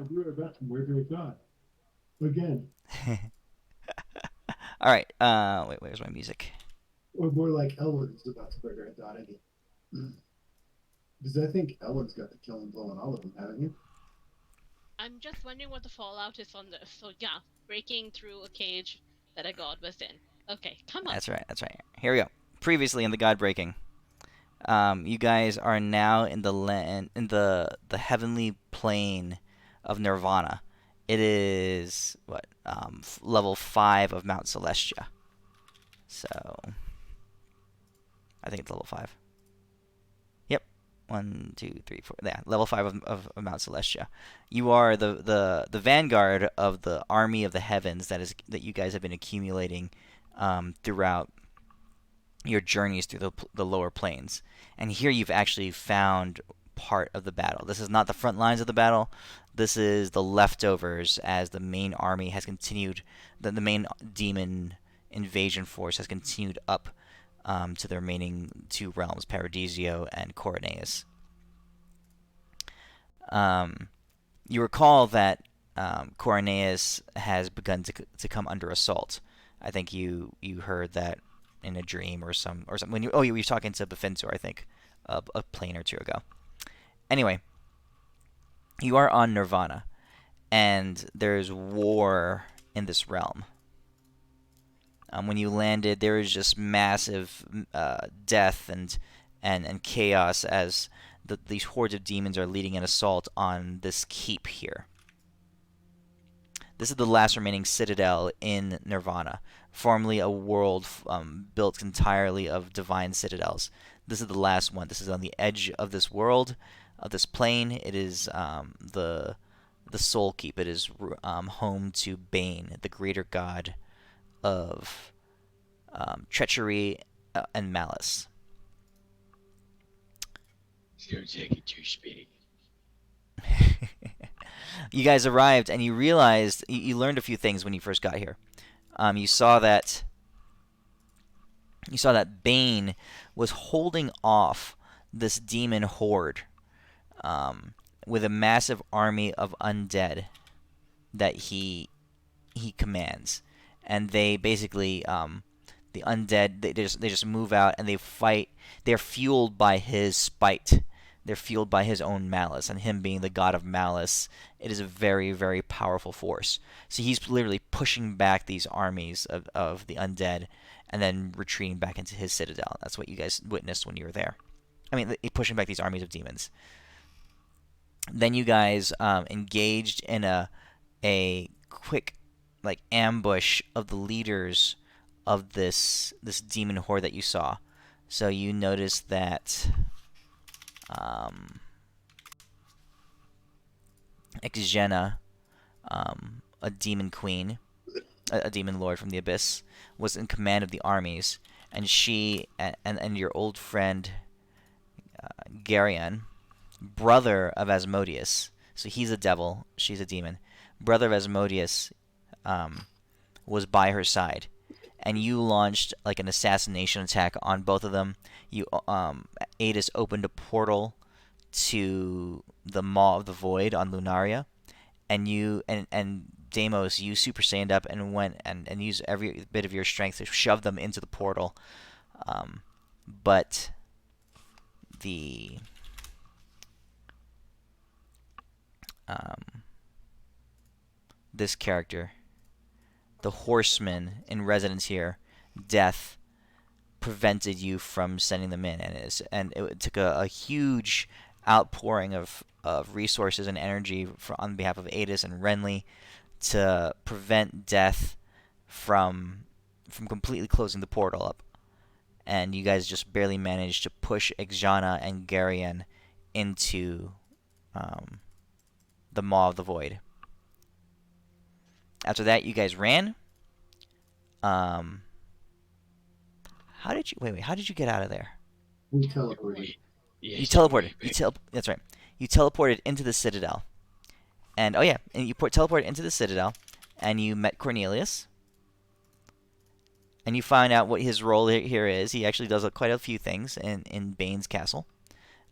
we were about to murder a god again, All right. Wait, where's my music? or more like Elwyn's about to murder a god again. Because I think Elwyn's got the killing blow on all of them, haven't you? I'm just wondering what the fallout is on this. So yeah, breaking through a cage that a god was in. Okay, come on. That's right. That's right. Here we go. Previously in the GodBreaking, you guys are now in the land in the heavenly plane of Nirvana. It is what level 5 of Mount Celestia. So I think it's level 5. Yep. One, two, three, four. Yeah, level 5 of Mount Celestia. You are the vanguard of the army of the heavens that you guys have been accumulating throughout your journeys through the lower planes. And here you've actually found part of the battle. This is not the front lines of the battle. This is the leftovers as the main army has continued. The main demon invasion force has continued up to the remaining two realms, Paradisio and Coroneus. Um, you recall that Coroneus has begun to come under assault. I think you heard that in a dream or something. When you were talking to Befintor, I think, a plane or two ago. Anyway, you are on Nirvana, and there's war in this realm. When you landed, there was just massive death and chaos as these hordes of demons are leading an assault on this keep here. This is the last remaining citadel in Nirvana, formerly a world built entirely of divine citadels. This is the last one. This is on the edge of this world, of this plane. It is the Soul Keep. It is home to Bane, the greater god of treachery and malice. You're taking too speedy. You guys arrived and you realized you learned a few things when you first got here. You saw that Bane was holding off this demon horde with a massive army of undead that he commands, and they basically the undead they just move out and they fight. They're fueled by his spite. They're fueled by his own malice, and him being the god of malice, it is a very, very powerful force. So he's literally pushing back these armies of the undead and then retreating back into his citadel. That's what you guys witnessed when you were there. I mean, pushing back these armies of demons. Then you guys engaged in a quick like ambush of the leaders of this demon horde that you saw. So you noticed that um, Xena, a demon queen, a demon lord from the abyss, was in command of the armies, and she and your old friend Garion, brother of Asmodeus. So he's a devil, she's a demon. Brother of Asmodeus was by her side, and you launched like an assassination attack on both of them. You Adis opened a portal to the Maw of the Void on Lunaria, and and Deimos, you Super Saiyaned up and went and used every bit of your strength to shove them into the portal. But the um, this character, the horseman in residence here, Death, prevented you from sending them in, and it took a huge outpouring of resources and energy on behalf of Adis and Renly to prevent Death from completely closing the portal up. And you guys just barely managed to push Exana and Garion into um, the Maw of the Void. After that, you guys ran. Um, how did you wait? How did you get out of there? We Oh, teleported. wait. You Yes, teleported. wait, wait. That's right. You teleported into the Citadel, and oh yeah, and you teleported into the Citadel, and you met Cornelius, and you find out what his role here is. He actually does quite a few things in Bane's castle,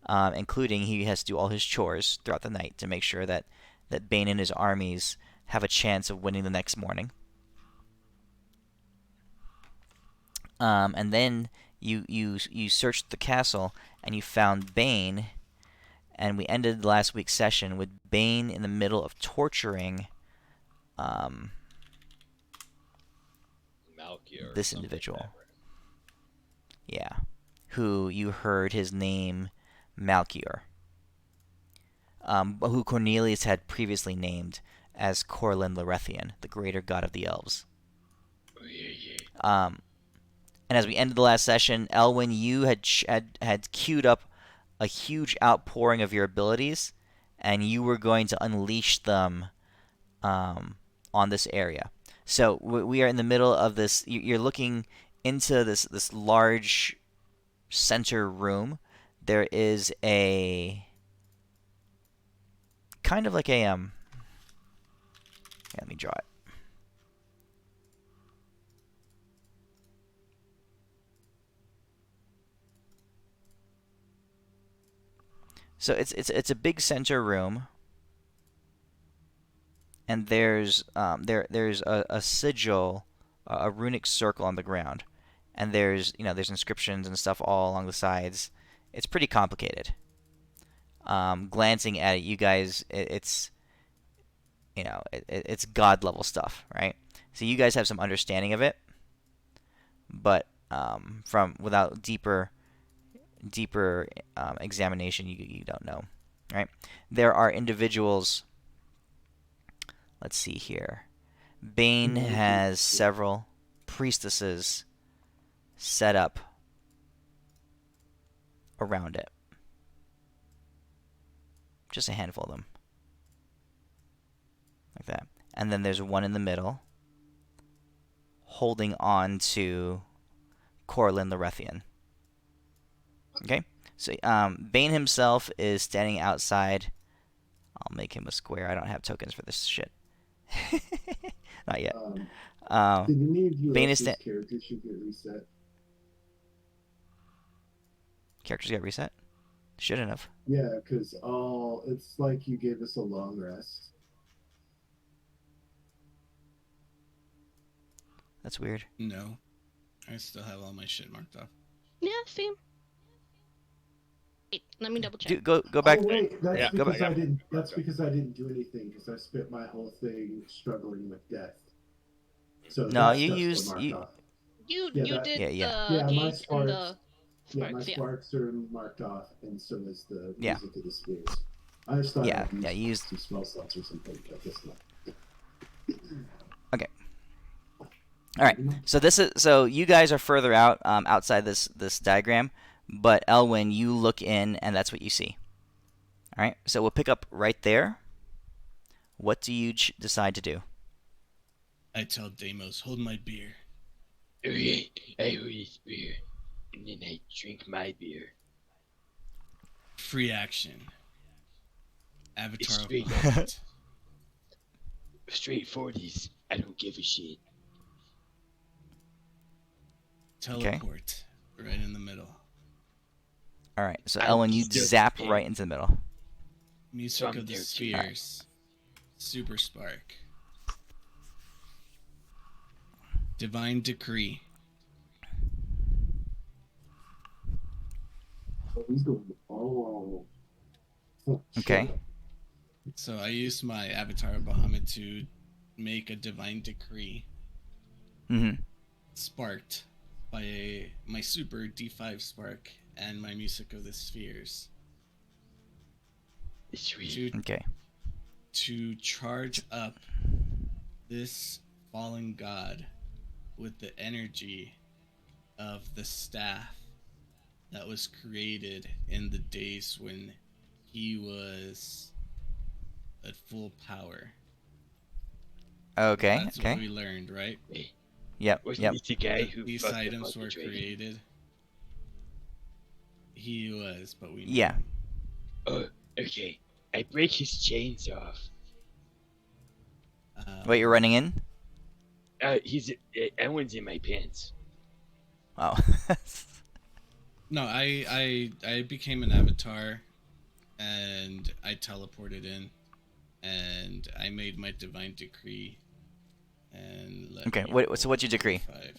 including he has to do all his chores throughout the night to make sure that that Bane and his armies have a chance of winning the next morning. And then you searched the castle and you found Bane, and we ended last week's session with Bane in the middle of torturing Malchior. this individual. Yeah, who you heard his name, Malchior, who Cornelius had previously named as Corlin Larethian, the greater god of the elves. Oh, yeah. And as we ended the last session, Elwyn, you had queued up a huge outpouring of your abilities, and you were going to unleash them on this area. So we are in the middle of this. You're looking into this large center room. There is a kind of like a yeah, let me draw it. So it's a big center room, and there's a sigil, a runic circle on the ground, and there's inscriptions and stuff all along the sides. It's pretty complicated. Glancing at it, you guys, it's it's god level stuff, right? So you guys have some understanding of it, but from without deeper examination, you don't know, right? There are individuals. Let's see here. Bane has several priestesses set up around it. Just a handful of them. Like that. And then there's one in the middle holding on to Corlin Larethian. Okay? So Bane himself is standing outside. I'll make him a square. I don't have tokens for this shit. Not yet. Did any of you Bane else's is characters should get reset? Characters get reset? Shouldn't have. Yeah, because it's like you gave us a long rest. That's weird. No. I still have all my shit marked off. Yeah, same. Wait, let me double check. Dude, go back. Oh wait, that's Yeah, go because back. I didn't. That's because I didn't do anything because I spent my whole thing struggling with death. So No, that you stuff's used still marked you. off. You Yeah, you that- did Yeah. the Yeah, my gate and the Yeah, my sparks, yeah. sparks are marked off, and so is the Yeah. music of the spheres. I just thought Yeah, I'd yeah, you used- some spell slots or something, but guess not. All right. So you guys are further out, outside this diagram, but Elwyn, you look in, and that's what you see. All right. So we'll pick up right there. What do you decide to do? I tell Deimos, hold my beer. Oh, yeah. I hold his beer. And then I drink my beer. Free action. Avatar of Straight. Bahamut. Straight 40s. I don't give a shit. Teleport. Right in the middle. All right. So I'll Elwyn, be you still zap there. right into the middle. Music From of the there, too. Spheres. Super Spark. Divine Decree. Oh, he's going. Oh. Okay. Shit. So I used my Avatar of Bahamut to make a Divine Decree Mm-hmm. sparked by my super D5 spark and my Music of the Spheres. Sweet. To Okay. to charge up this fallen god with the energy of the staff that was created in the days when he was at full power. Okay. That's Okay. what we learned, right? Hey, Yep. wasn't Yep. this the guy who These fucked items up were the dragon? created. He was, but we Yeah. Oh, okay. I break his chains off. Wait, you're running in? Elwyn's in my pants. Oh. No, I became an avatar, and I teleported in. and I made my divine decree. And let Okay, me so what's your decree? 5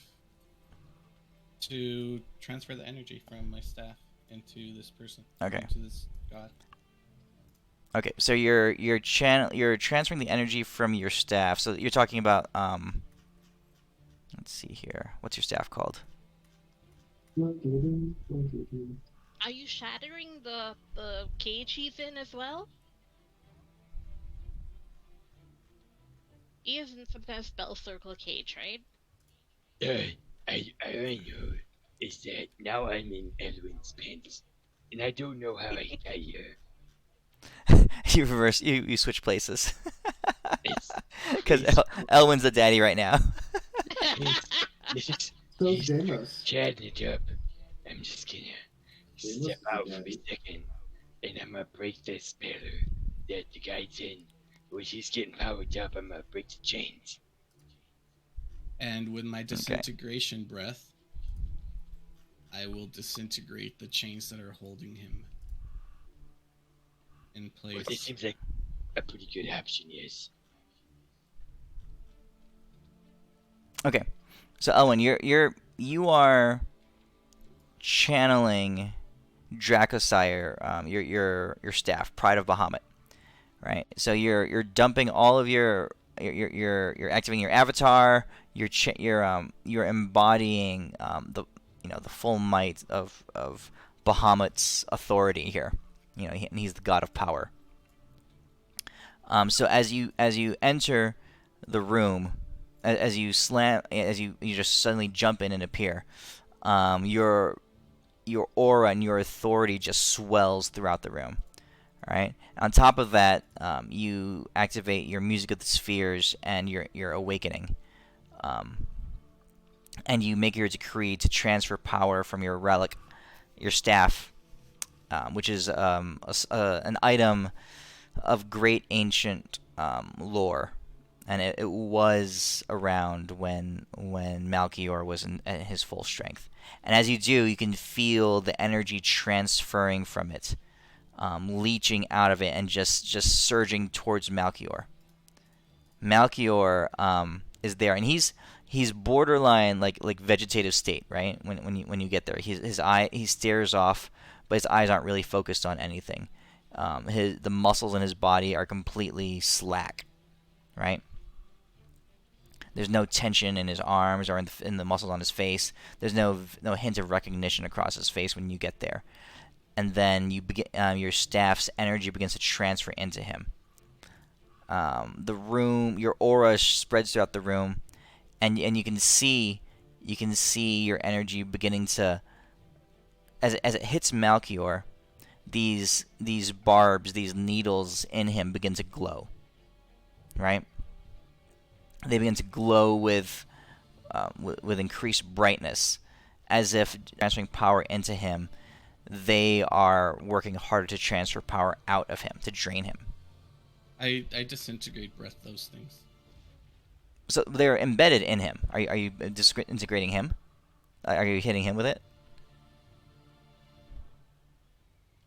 to transfer the energy from my staff into this person. Okay. Into this god. Okay, so you're transferring the energy from your staff. So you're talking about let's see here. What's your staff called? Are you shattering the cage he's in as well? He is in some kind of spell circle cage, right? I know is that now I'm in Elwin's pants, and I don't know how I got here. You switch places. It's Because it's Elwin's the daddy right now. it's So he's Damos. chatting it up. I'm just gonna Damos step is the out for a daddy. second, and I'm gonna break this spell that the guy's in. When she's getting powered up, I'm gonna break the chains. And with my disintegration breath, I will disintegrate the chains that are holding him in place. Well, this seems like a pretty good option, yes. Okay, so Elwin, you are channeling Dracosire, your staff, Pride of Bahamut, right? So you're dumping all of you're activating your avatar. You're embodying the full might of Bahamut's authority here. And he's the god of power. So as you enter the room, as you just suddenly jump in and appear, your aura and your authority just swells throughout the room. All right. On top of that, you activate your music of the spheres and your awakening, and you make your decree to transfer power from your relic, your staff, which is an item of great ancient lore, and it was around when Malchior was at his full strength. And as you do, you can feel the energy transferring from it, leaching out of it, and just surging towards Malchior. Malchior is there, and he's borderline like vegetative state, right? When you get there, he stares off, but his eyes aren't really focused on anything. The muscles in his body are completely slack, right? There's no tension in his arms or in the muscles on his face. There's no hint of recognition across his face when you get there. And then your staff's energy begins to transfer into him. The room, your aura spreads throughout the room, and you can see your energy beginning to, as it hits Malchior, these barbs, these needles in him begin to glow. Right? They begin to glow with increased brightness, as if transferring power into him, they are working harder to transfer power out of him, to drain him. I disintegrate breath those things. So they're embedded in him. Are you disintegrating him? Are you hitting him with it?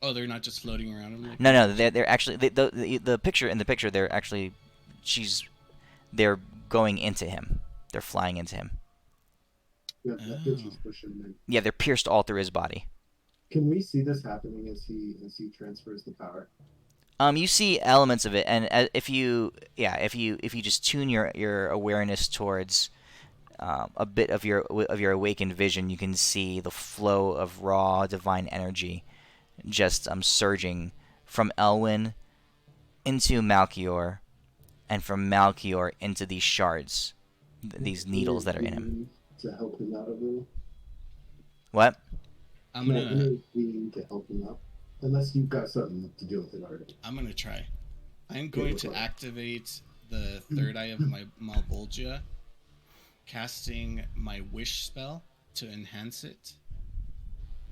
Oh, they're not just floating around him. Like No, they're actually the picture in the picture. They're actually they're going into him. They're flying into him. Yeah, that bitch is pushing him. Yeah, they're pierced all through his body. Can we see this happening as he transfers the power? You see elements of it, and if you just tune your awareness towards a bit of your awakened vision, you can see the flow of raw divine energy just surging from Elwin into Malchior, and from Malchior into these shards, these needles that are in him. To help him out a little. What? I'm gonna to help him out, unless you've got something to do with it already. I'm gonna try. I'm going to activate the third eye of my Malbolgia, casting my wish spell to enhance it,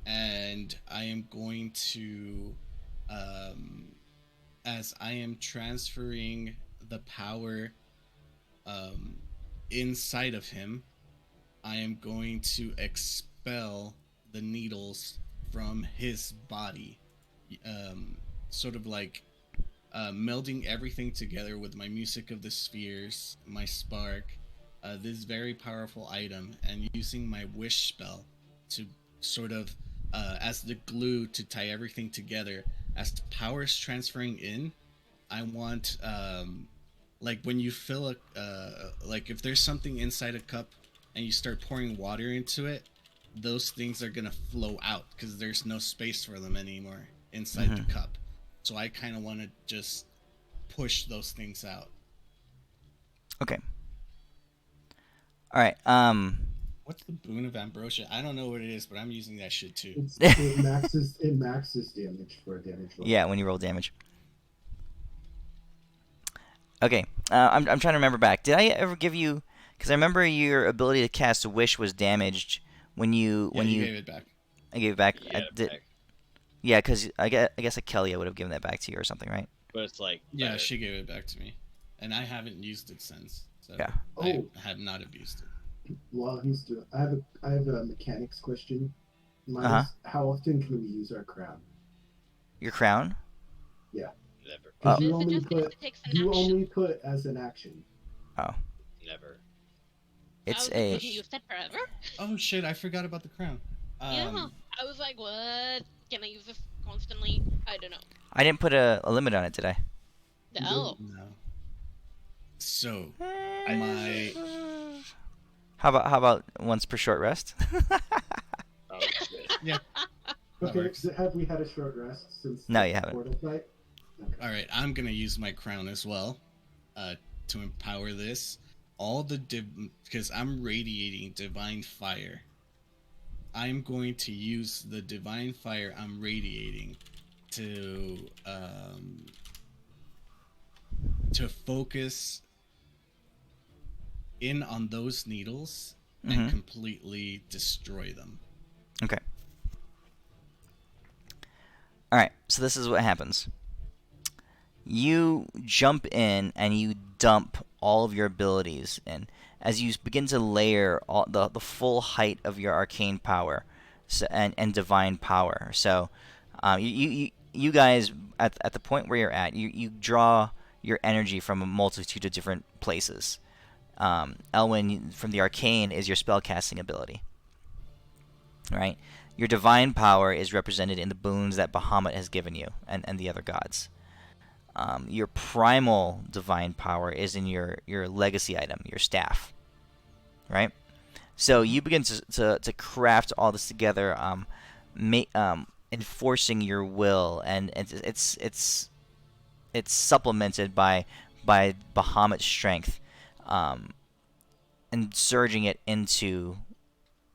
and I am going to, as I am transferring the power inside of him, I am going to expel the needles from his body, sort of like melding everything together with my music of the spheres, my spark, this very powerful item, and using my wish spell to sort of as the glue to tie everything together. As the power's transferring in, I want like when you fill a like if there's something inside a cup and you start pouring water into it, those things are gonna flow out because there's no space for them anymore inside the cup. So I kind of want to just push those things out. Okay. All right. What's the boon of ambrosia? I don't know what it is, but I'm using that shit too. It maxes damage for a damage roll. Yeah, when you roll damage. Okay. I'm trying to remember back. Did I ever give you? Because I remember your ability to cast a wish was damaged when you gave it back. I gave it back. Yeah, I did. back. Yeah, because I guess like Kelly would have given that back to you or something, right? But it's like Yeah, better. she gave it back to me, and I haven't used it since. So Yeah. I have not abused it. While he's doing, I have a mechanics question. How often can we use our crown? Your crown? Never. Because Is you it only just because put it takes an you action? only put as an action. Oh, Never. it's I a. was like, you said forever? Oh shit! I forgot about the crown. Yeah. I was like, what? Can I use this constantly? I don't know. I didn't put a limit on it, did I? No. No. So my How about once per short rest? Oh shit. yeah. That Okay, works. have we had a short rest since No, the you haven't. portal fight? Okay. All right, I'm gonna use my crown as well, to empower this. All the because I'm radiating divine fire. I'm going to use the divine fire I'm radiating to focus in on those needles and completely destroy them. Okay. All right. So this is what happens. You jump in and you dump all of your abilities in as you begin to layer all the full height of your arcane power and divine power. So you guys at the point where you're at, you draw your energy from a multitude of different places. Elwyn, from the arcane, is your spellcasting ability. Right? Your divine power is represented in the boons that Bahamut has given you and the other gods. Your primal divine power is in your legacy item, your staff. Right? So you begin to craft all this together, enforcing your will, and it's supplemented by Bahamut's strength, and surging it into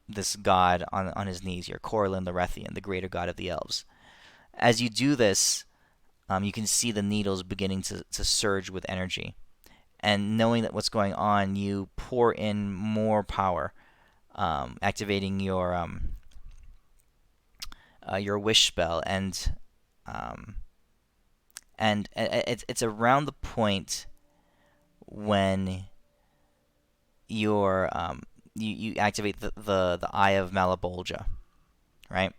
this god on his knees, your Corlin the Rethian, the greater god of the elves. As you do this, you can see the needles beginning to surge with energy. And knowing that what's going on, you pour in more power, activating your wish spell, and it's around the point when you activate the Eye of Malabolgia, right?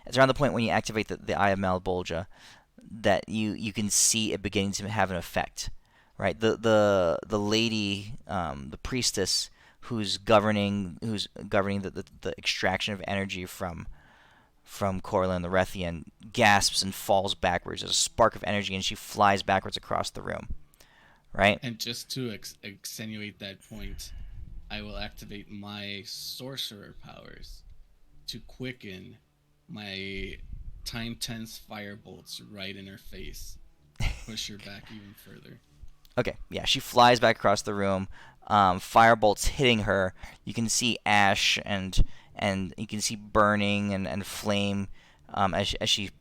It's around the point when you activate the Eye of Malabolgia that you can see it beginning to have an effect, right? The lady, the priestess who's governing the extraction of energy from Corlin the Rethian gasps and falls backwards. There's a spark of energy, and she flies backwards across the room, right? And just to extenuate that point, I will activate my sorcerer powers to quicken my time tense fire bolts right in her face. Push her back even further. Okay, yeah, she flies back across the room. Fire bolts hitting her. You can see ash and you can see burning and flame as she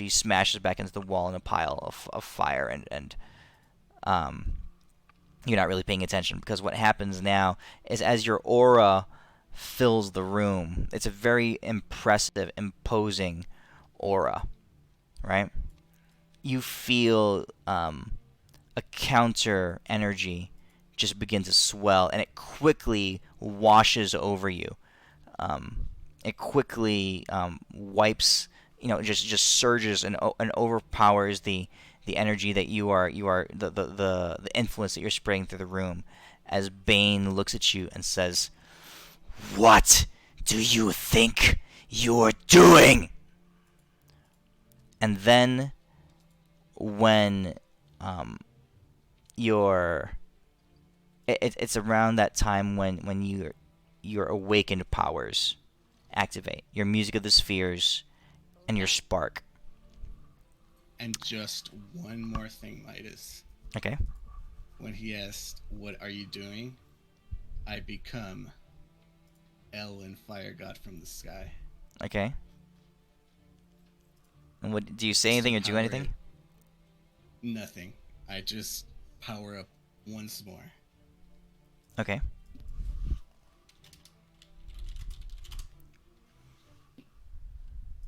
smashes back into the wall in a pile of fire, and you're not really paying attention, because what happens now is as your aura fills the room, it's a very impressive, imposing aura, right? You feel a counter energy just begin to swell, and it quickly washes over you. it quickly wipes, just surges and overpowers the energy that you are the influence that you're spreading through the room, as Bane looks at you and says, "What do you think you're doing?" And then when you're it's around that time when your awakened powers activate, your music of the spheres and your spark. And just one more thing, Midas. Okay. When he asked, "What are you doing?" I become Elwyn, fire god from the sky. Okay. And what do you say? Just to Anything or do power anything? it. Nothing. I just power up once more. Okay.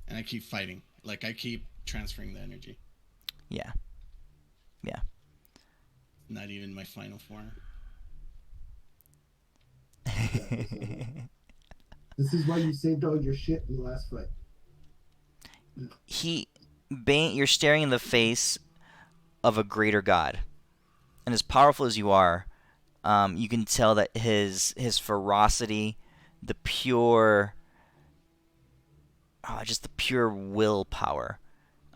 And I keep fighting. Like, I keep transferring the energy. Yeah. Yeah. Not even my final form. This is why you saved all your shit in the last fight. Bane, you're staring in the face of a greater god, and as powerful as you are, you can tell that his ferocity, the pure, just the pure willpower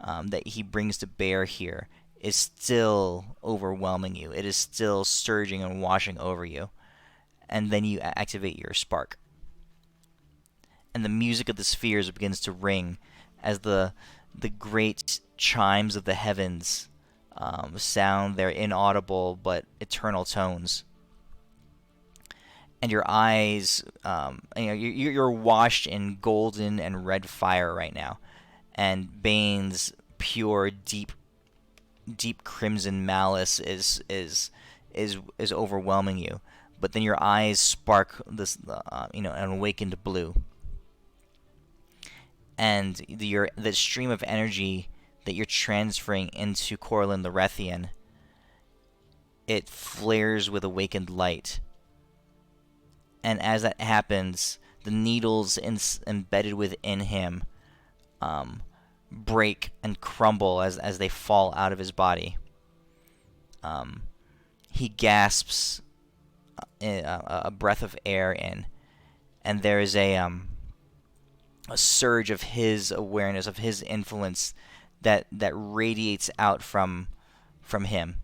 that he brings to bear here is still overwhelming you. It is still surging and washing over you. And then you activate your spark. And the music of the spheres begins to ring as the great chimes of the heavens sound their inaudible but eternal tones. And your eyes, you're washed in golden and red fire right now. And Bane's pure, deep crimson malice is overwhelming you. But then your eyes spark this, an awakened blue, and the stream of energy that you're transferring into Corlin the Rethian, it flares with awakened light. And as that happens, the needles embedded within him break and crumble as they fall out of his body. He gasps a breath of air in, and there is a surge of his awareness, of his influence that radiates out from him,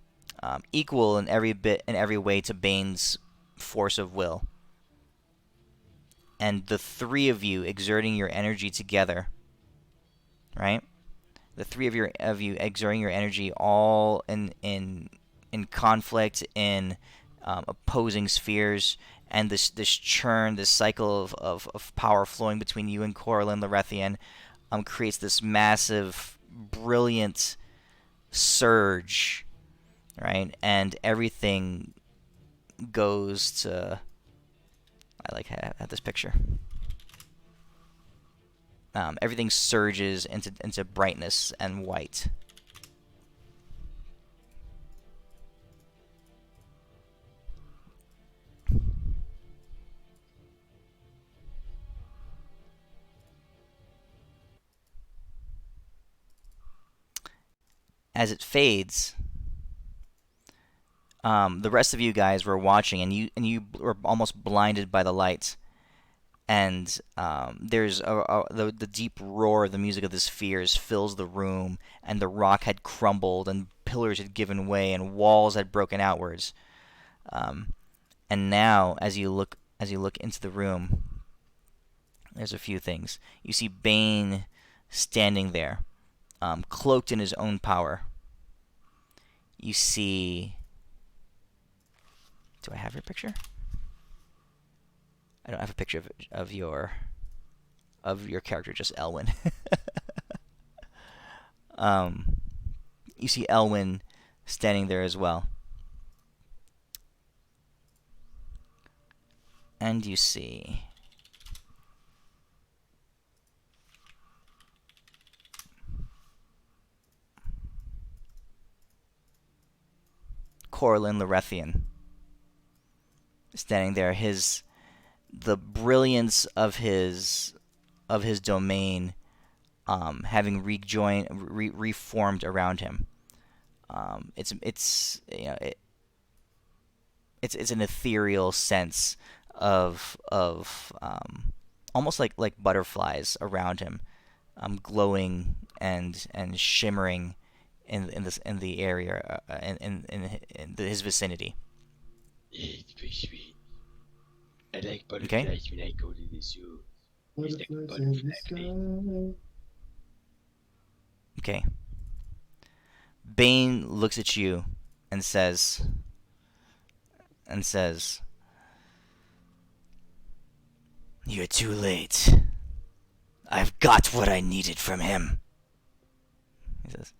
equal in every way to Bane's force of will. And the three of you exerting your energy together, right? The three of you exerting your energy, all in conflict, in opposing spheres, and this churn, this cycle of power flowing between you and Corlin Larethian, creates this massive, brilliant surge, right? And everything goes to... I have this picture. Everything surges into brightness and white. As it fades, the rest of you guys were watching, and you were almost blinded by the lights. And there's the deep roar of the music of the spheres fills the room, and the rock had crumbled, and pillars had given way, and walls had broken outwards. And now, as you look into the room, there's a few things. You see Bane standing there, cloaked in his own power. You see... Do I have your picture? I don't have a picture of your character, just Elwyn. You see Elwyn standing there as well. And you see... Corlin Larethian standing there. The brilliance of his of his domain having reformed around him. It's you know it's an ethereal sense of almost like butterflies around him, glowing and shimmering in the area in his vicinity. Yeah, it's pretty sweet. I like Okay. butterflies when I go to the zoo. There's like a Butterflies in the butterfly plane. sky. Okay. Bane looks at you and says, "You're too late. I've got what I needed from him." He says,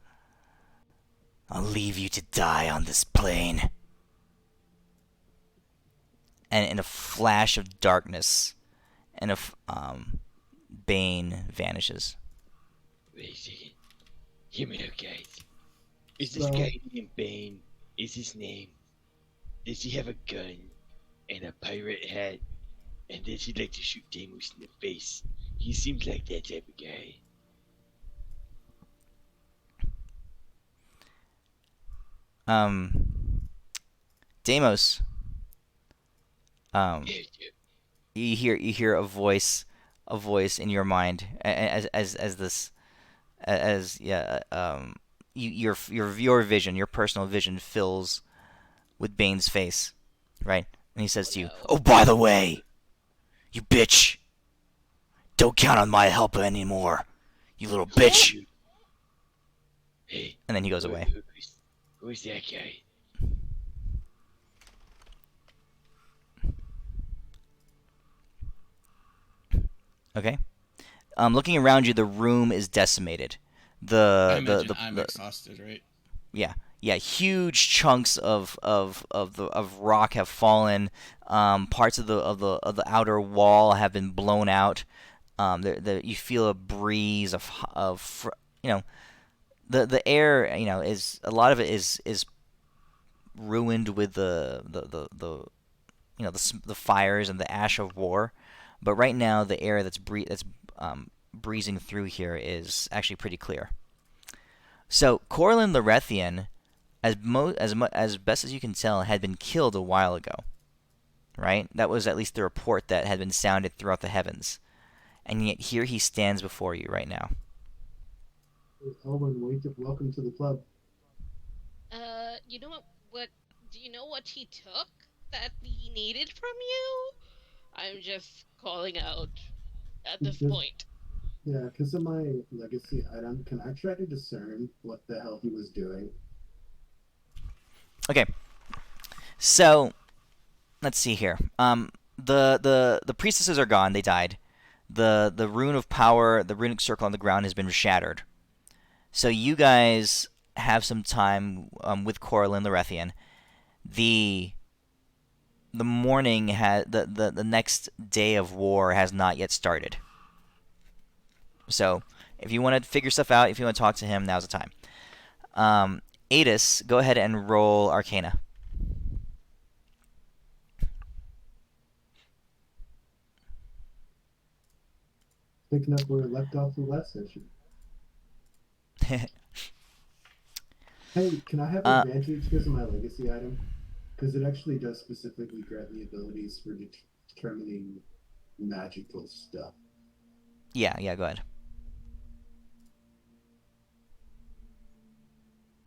"I'll leave you to die on this plane." And in a flash of darkness, Bane vanishes. Wait a second. Hear me out, guys. Is this So- guy named Bane? Is his name? Does he have a gun and a pirate hat? And does he like to shoot Deimos in the face? He seems like that type of guy. Deimos, Yeah, yeah. you hear a voice in your mind as this as yeah your vision, your personal vision fills with Bane's face, right? And he says to you, no. "Oh, by the way, you bitch, don't count on my help anymore, you little bitch." Hey. And then he goes away. Who's that guy? Okay. Looking around you, the room is decimated. I imagine I'm The exhausted, right? yeah, huge chunks of rock have fallen. Parts of the outer wall have been blown out. You feel a breeze of you know the air, is a lot of it is ruined with the the fires and the ash of war. But right now, the air that's breezing through here is actually pretty clear. So Corlin Lorethian, as best as you can tell, had been killed a while ago. Right? That was at least the report that had been sounded throughout the heavens. And yet here he stands before you right now. Owen, welcome to the club. You know what? What do you know what he took that he needed from you? I'm just calling out at this Just- point. Yeah, because of my legacy item, can I try to discern what the hell he was doing? Okay. So let's see here. The priestesses are gone. They died. The rune of power, the runic circle on the ground, has been shattered. So you guys have some time with Corlin Lorethian. The morning the next day of war has not yet started. So if you want to figure stuff out, if you want to talk to him, now's the time. Adis, go ahead and roll Arcana. Picking up where it left off the last session. Hey, can I have advantage because of my legacy item? Because it actually does specifically grant me abilities for determining magical stuff. Yeah, go ahead.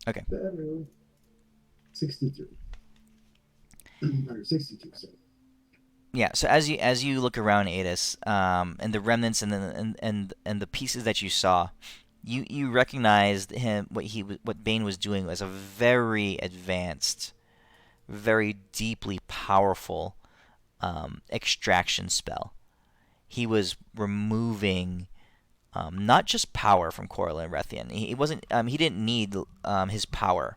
Okay. Better. 63. Or 62, sorry. Yeah. So as you look around, Adis, and the remnants and the pieces that you saw, you recognized what Bane was doing as a very advanced, very deeply powerful extraction spell. He was removing not just power from Corlin Rethian. He wasn't. He didn't need his power.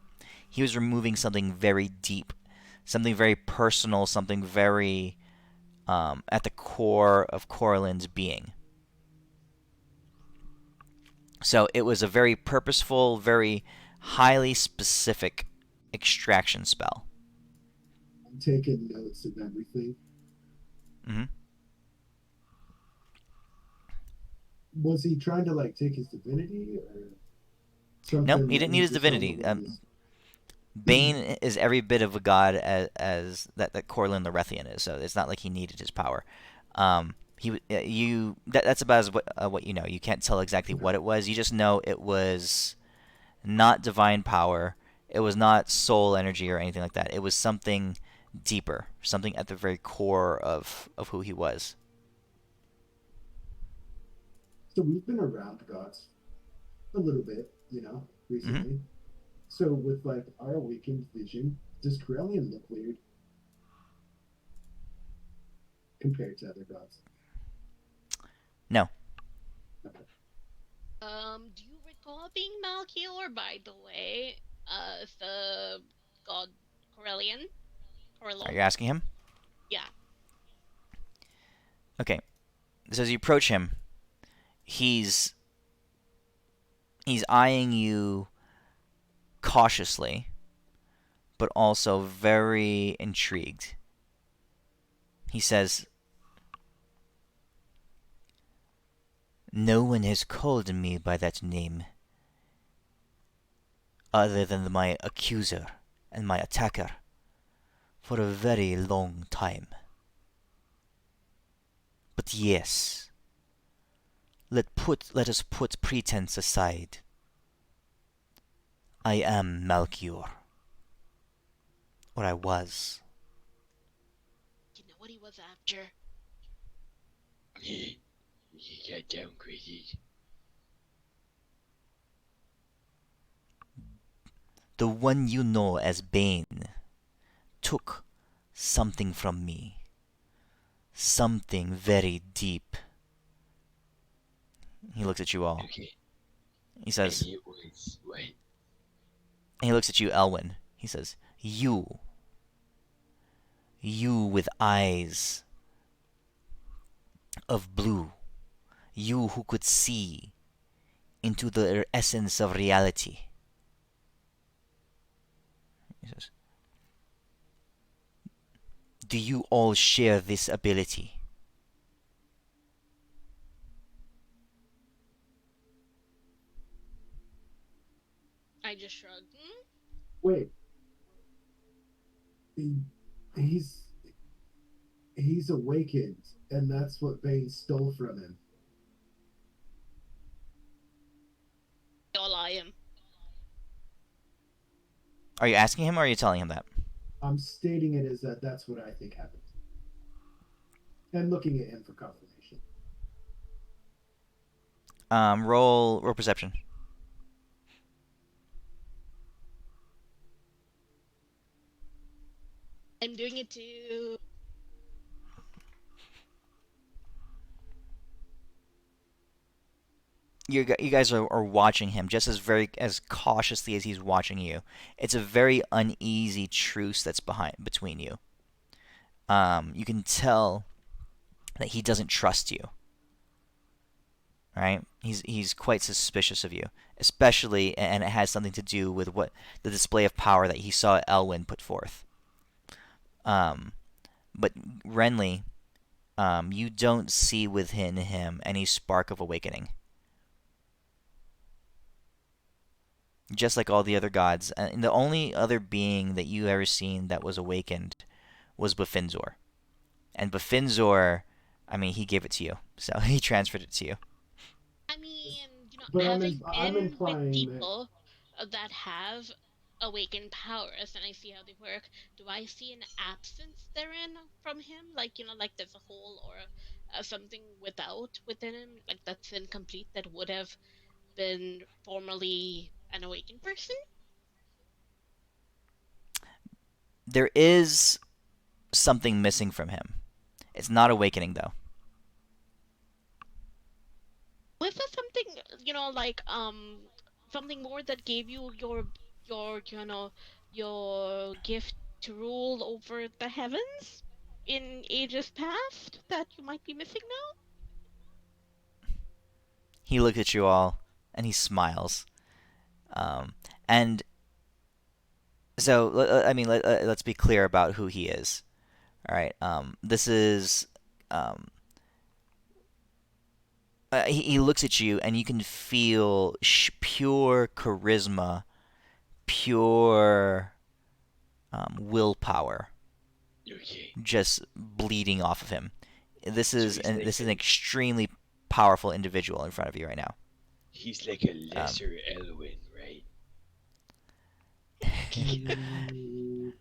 He was removing something very deep, something very personal, something very at the core of Corlin's being. So it was a very purposeful, very highly specific extraction spell. I'm taking notes of everything. Mm-hmm. Was he trying to like take his divinity or No, something he that didn't need he his just saw what divinity. was this? Bane is every bit of a god as that Corlin the Rethian is. So it's not like he needed his power. That's about what you know. You can't tell exactly Okay. what it was. You just know it was not divine power. It was not soul energy or anything like that. It was something deeper, something at the very core of who he was. So we've been around gods a little bit, Hmm. recently. So with like our awakened vision, does Corellian look weird compared to other gods? No, Okay. Do you recall being Malchior, by the way? The god Corellian? are Corlo? you asking him? Yeah. Okay. So as you approach him, he's he's eyeing you cautiously, but also very intrigued. He says, "No one has called me by that name other than my accuser and my attacker for a very long time. But yes, let us put pretense aside. I am Malchior, or I was. You know what he was after? He got downgraded. The one you know as Bane took something from me, something very deep." He looks at you all. Okay. He And says, it was what? he looks at you, Elwyn. He says, you with eyes of blue, you who could see into the essence of reality. He says, do you all share this ability? I just shrugged. Hmm? Wait, he, he's he's awakened, and that's what Bane stole from him. All I am. Are you asking him or are you telling him that? I'm stating it as that that's what I think happened, and looking at him for confirmation. Roll perception. I'm doing it too. You guys are watching him just as cautiously as he's watching you. It's a very uneasy truce that's between you. You can tell that he doesn't trust you. Right? He's quite suspicious of you, especially, and it has something to do with what the display of power that he saw Elwyn put forth. Um, but Renly, you don't see within him any spark of awakening. Just like all the other gods, and the only other being that you ever seen that was awakened was Bafinzor. And Bafinzor, I mean, he gave it to you, so he transferred it to you. I mean, But having I'm been with implying that people that have awakened powers and I see how they work, do I see an absence therein from him? Like, like there's a hole or something within him, like that's incomplete that would have been formerly an awakened person? There is something missing from him. It's not awakening though. Was there something, like something more that gave you your your gift to rule over the heavens in ages past that you might be missing now? He looks at you all and he smiles. Um, and so, I mean, let's be clear about who he is. All right. This is um, he looks at you, and you can feel pure charisma, pure willpower Okay. just bleeding off of him. This So is he's like an extremely powerful individual in front of you right now. he's like a Um, lesser Elwin, right? Mm,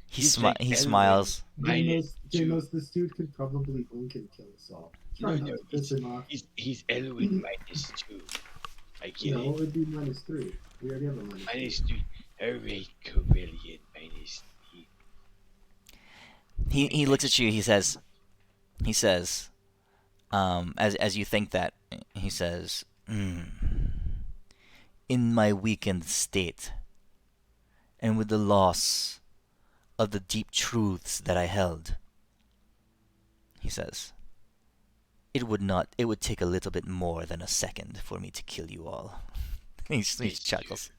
He's like he Elwin smiles. minus two. Janos, this dude could probably ink and kill us all. Try No, not no, to piss him off. he's Elwin minus two. I get it. No, it'd be -3. We already have a -3. Minus two. Alright, Corillion minus three. He looks at you. He says, as you think that, he says, in my weakened state, and with the loss of the deep truths that I held, he says, it would take a little bit more than a second for me to kill you all. he chuckles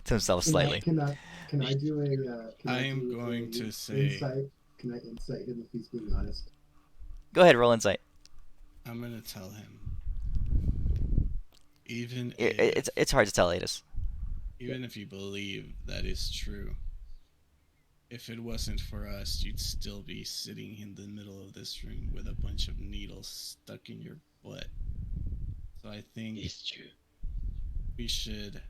to himself Can I slightly. can I can I do a can I I'm do going a to say insight? Can I insight him if he's being honest? Go ahead, roll insight. I'm gonna tell him. Even It's hard to tell, Adis. if you believe that is true, if it wasn't for us, you'd still be sitting in the middle of this room with a bunch of needles stuck in your butt. So I think It's true. we should,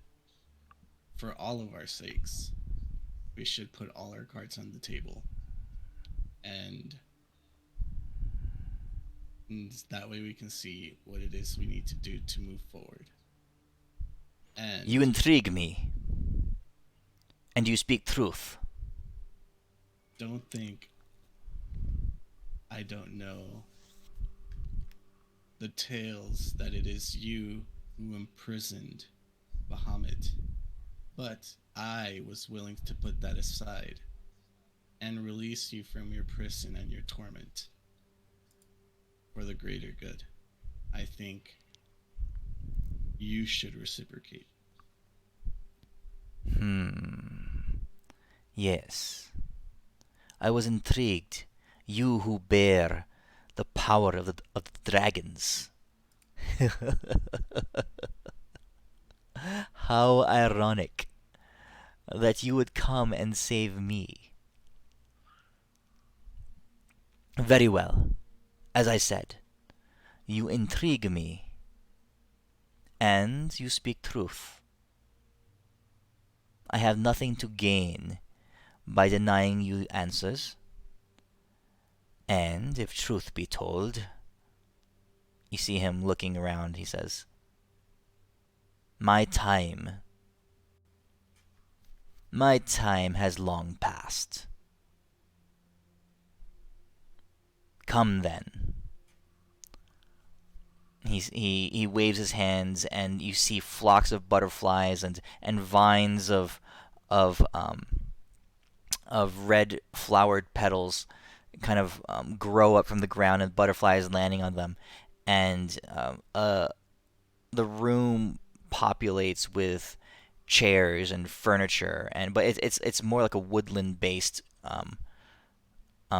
for all of our sakes, we should put all our cards on the table. And that way we can see what it is we need to do to move forward. And You intrigue me, and you speak truth. don't think I don't know the tales that it is you who imprisoned Bahamut. But I was willing to put that aside and release you from your prison and your torment for the greater good. I think you should reciprocate. Yes. I was intrigued. You who bear the power of the dragons. How ironic that you would come and save me. Very well. As I said, you intrigue me, and you speak truth. I have nothing to gain by denying you answers, and if truth be told, you see him looking around, he says, My time has long passed. Come then. He waves his hands, and you see flocks of butterflies and vines of red flowered petals kind of grow up from the ground, and butterflies landing on them, and the room populates with chairs and furniture, but it's more like a woodland based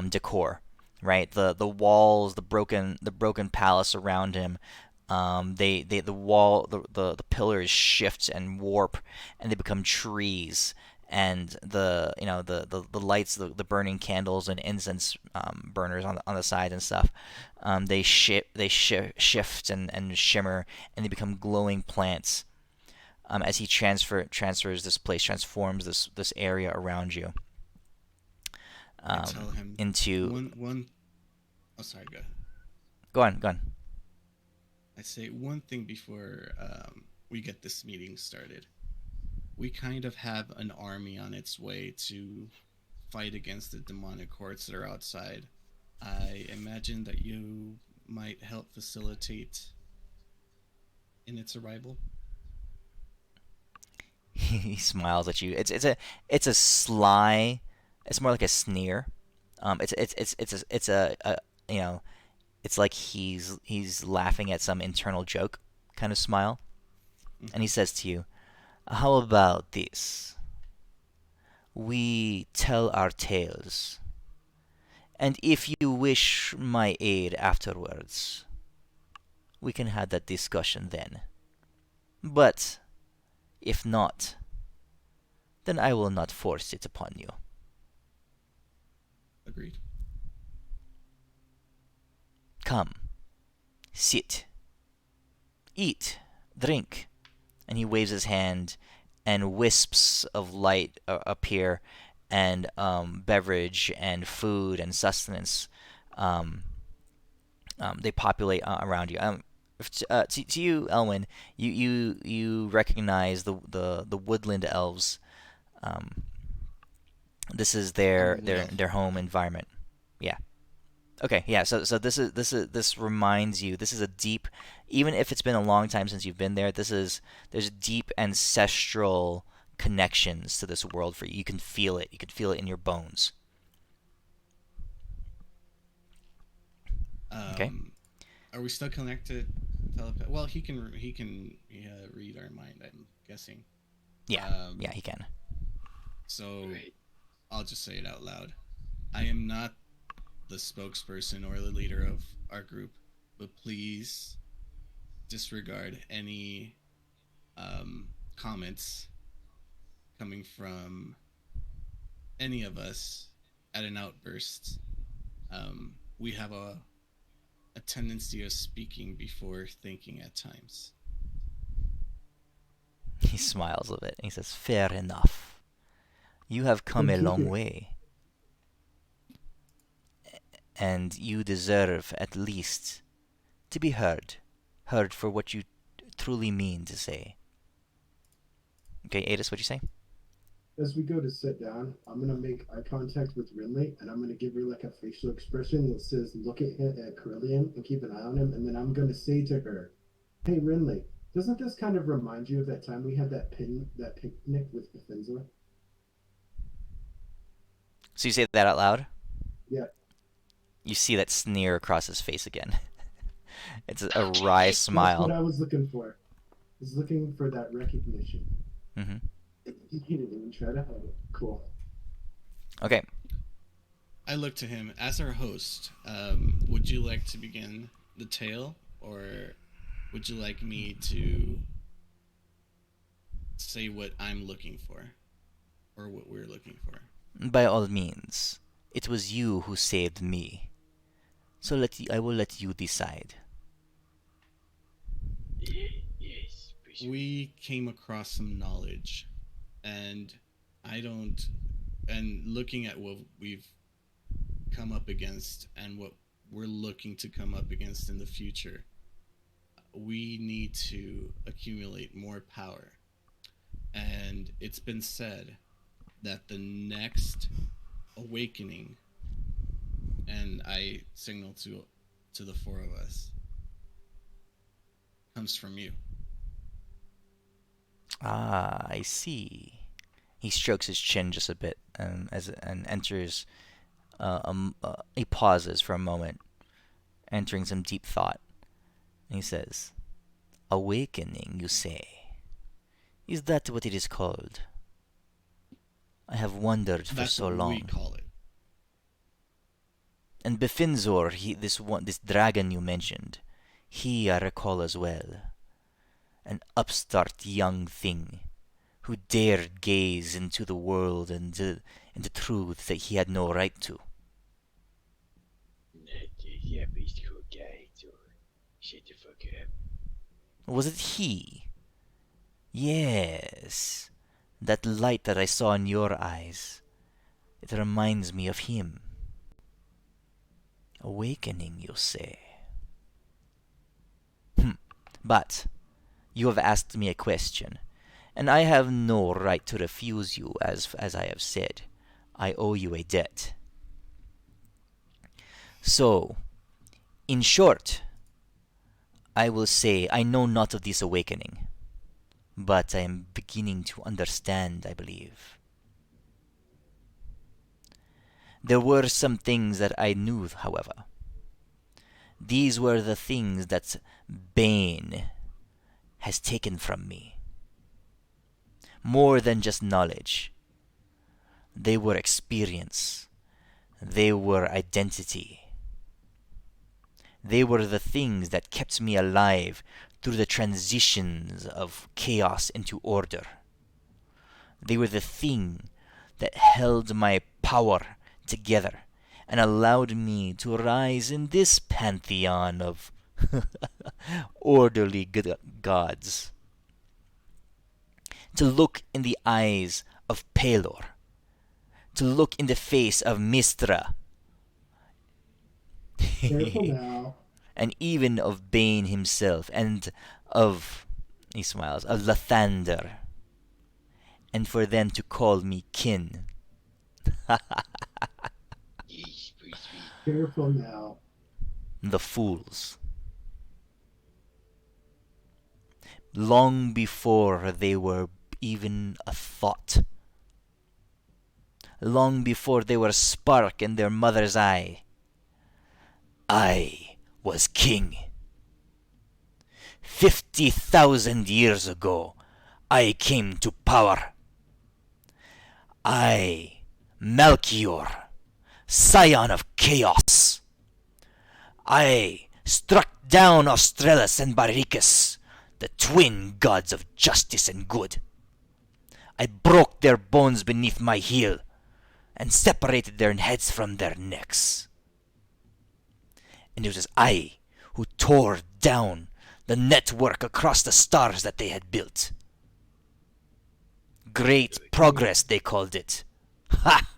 decor, right? The walls, the broken palace around him, the pillars shift and warp, and they become trees. And the lights, the burning candles and incense burners on the side and stuff, they shift and shimmer, and they become glowing plants. As he transfers this place, transforms this area around you. I tell him Into one. Oh, sorry. Go on. I say one thing before we get this meeting started. We kind of have an army on its way to fight against the demonic hordes that are outside. I imagine that you might help facilitate in its arrival. He smiles at you. It's a sly. It's more like a sneer. It's a it's like he's laughing at some internal joke kind of smile, and he says to you, "How about this? We tell our tales, and if you wish my aid afterwards, we can have that discussion then. But if not, then I will not force it upon you. Agreed. Come, sit, eat, drink. And he waves his hand, and wisps of light appear, and beverage and food and sustenance, um, they populate around you. To you, Elwyn, you recognize the woodland elves. Um, this is I'm a their wood their elf. their home environment. Yeah. Okay. Yeah. So this reminds you. This is a deep, even if it's been a long time since you've been there. There's deep ancestral connections to this world for you. You can feel it. You can feel it in your bones. Okay. Are we still connected? Well, he can read our mind. I'm guessing. Yeah. Um, Yeah. He can. so Right. I'll just say it out loud. I am not the spokesperson or the leader of our group, but please disregard any comments coming from any of us at an outburst. We have a tendency of speaking before thinking at times. He smiles a bit and he says, "Fair enough. You have come a long way, and you deserve at least to be heard for what you truly mean to say." Okay, Adis, what'd you say? As we go to sit down, I'm gonna make eye contact with Rinley, and I'm gonna give her like a facial expression that says, "Look at him, at Carillion, and keep an eye on him." And then I'm gonna say to her, "Hey, Rinley, doesn't this kind of remind you of that time we had that picnic with Bethesda?" So you say that out loud? Yeah, You see that sneer across his face again. It's a wry that's what smile. I was looking for. I was looking for that recognition. Hmm. He didn't even try to hide it. Cool. Okay. I look to him as our host. Would you like to begin the tale, or would you like me to say what I'm looking for, or what we're looking for? By all means, it was you who saved me. So I will let you decide. Yes, for sure. We came across some knowledge, and I don't. And looking at what we've come up against and what we're looking to come up against in the future, we need to accumulate more power. And it's been said that the next awakening, and I signal to the four of us, comes from you. Ah, I see. He strokes his chin just a bit, and enters. He pauses for a moment, entering some deep thought. And he says, "Awakening, you say? Is that what it is called? I have wondered for That's so what we long. call it. And Befinzor, this dragon you mentioned, he I recall as well. An upstart young thing who dared gaze into the world and into truths that he had no right to. Yeah, pretty cool guy, so shut the fuck up. Was it he? Yes. That light that I saw in your eyes. It reminds me of him. Awakening, you say? But you have asked me a question, and I have no right to refuse you, as I have said. I owe you a debt. So, in short, I will say I know not of this awakening, but I am beginning to understand, I believe. There were some things that I knew, however. These were the things that Bane has taken from me. More than just knowledge. They were experience. They were identity. They were the things that kept me alive through the transitions of chaos into order. They were the thing that held my power together and allowed me to rise in this pantheon of orderly gods. To look in the eyes of Pelor, to look in the face of Mistra, Careful now. and even of Bane himself, and of, he smiles, of Lathander, and for them to call me kin. Yes, pretty sweet. Careful now. The fools. Long before they were even a thought. Long before they were a spark in their mother's eye. I was king. 50,000 years ago, I came to power. I, Malchior, scion of chaos. I struck down Australis and Barricus, the twin gods of justice and good. I broke their bones beneath my heel and separated their heads from their necks. And it was I who tore down the network across the stars that they had built. Great progress, they called it. Ha!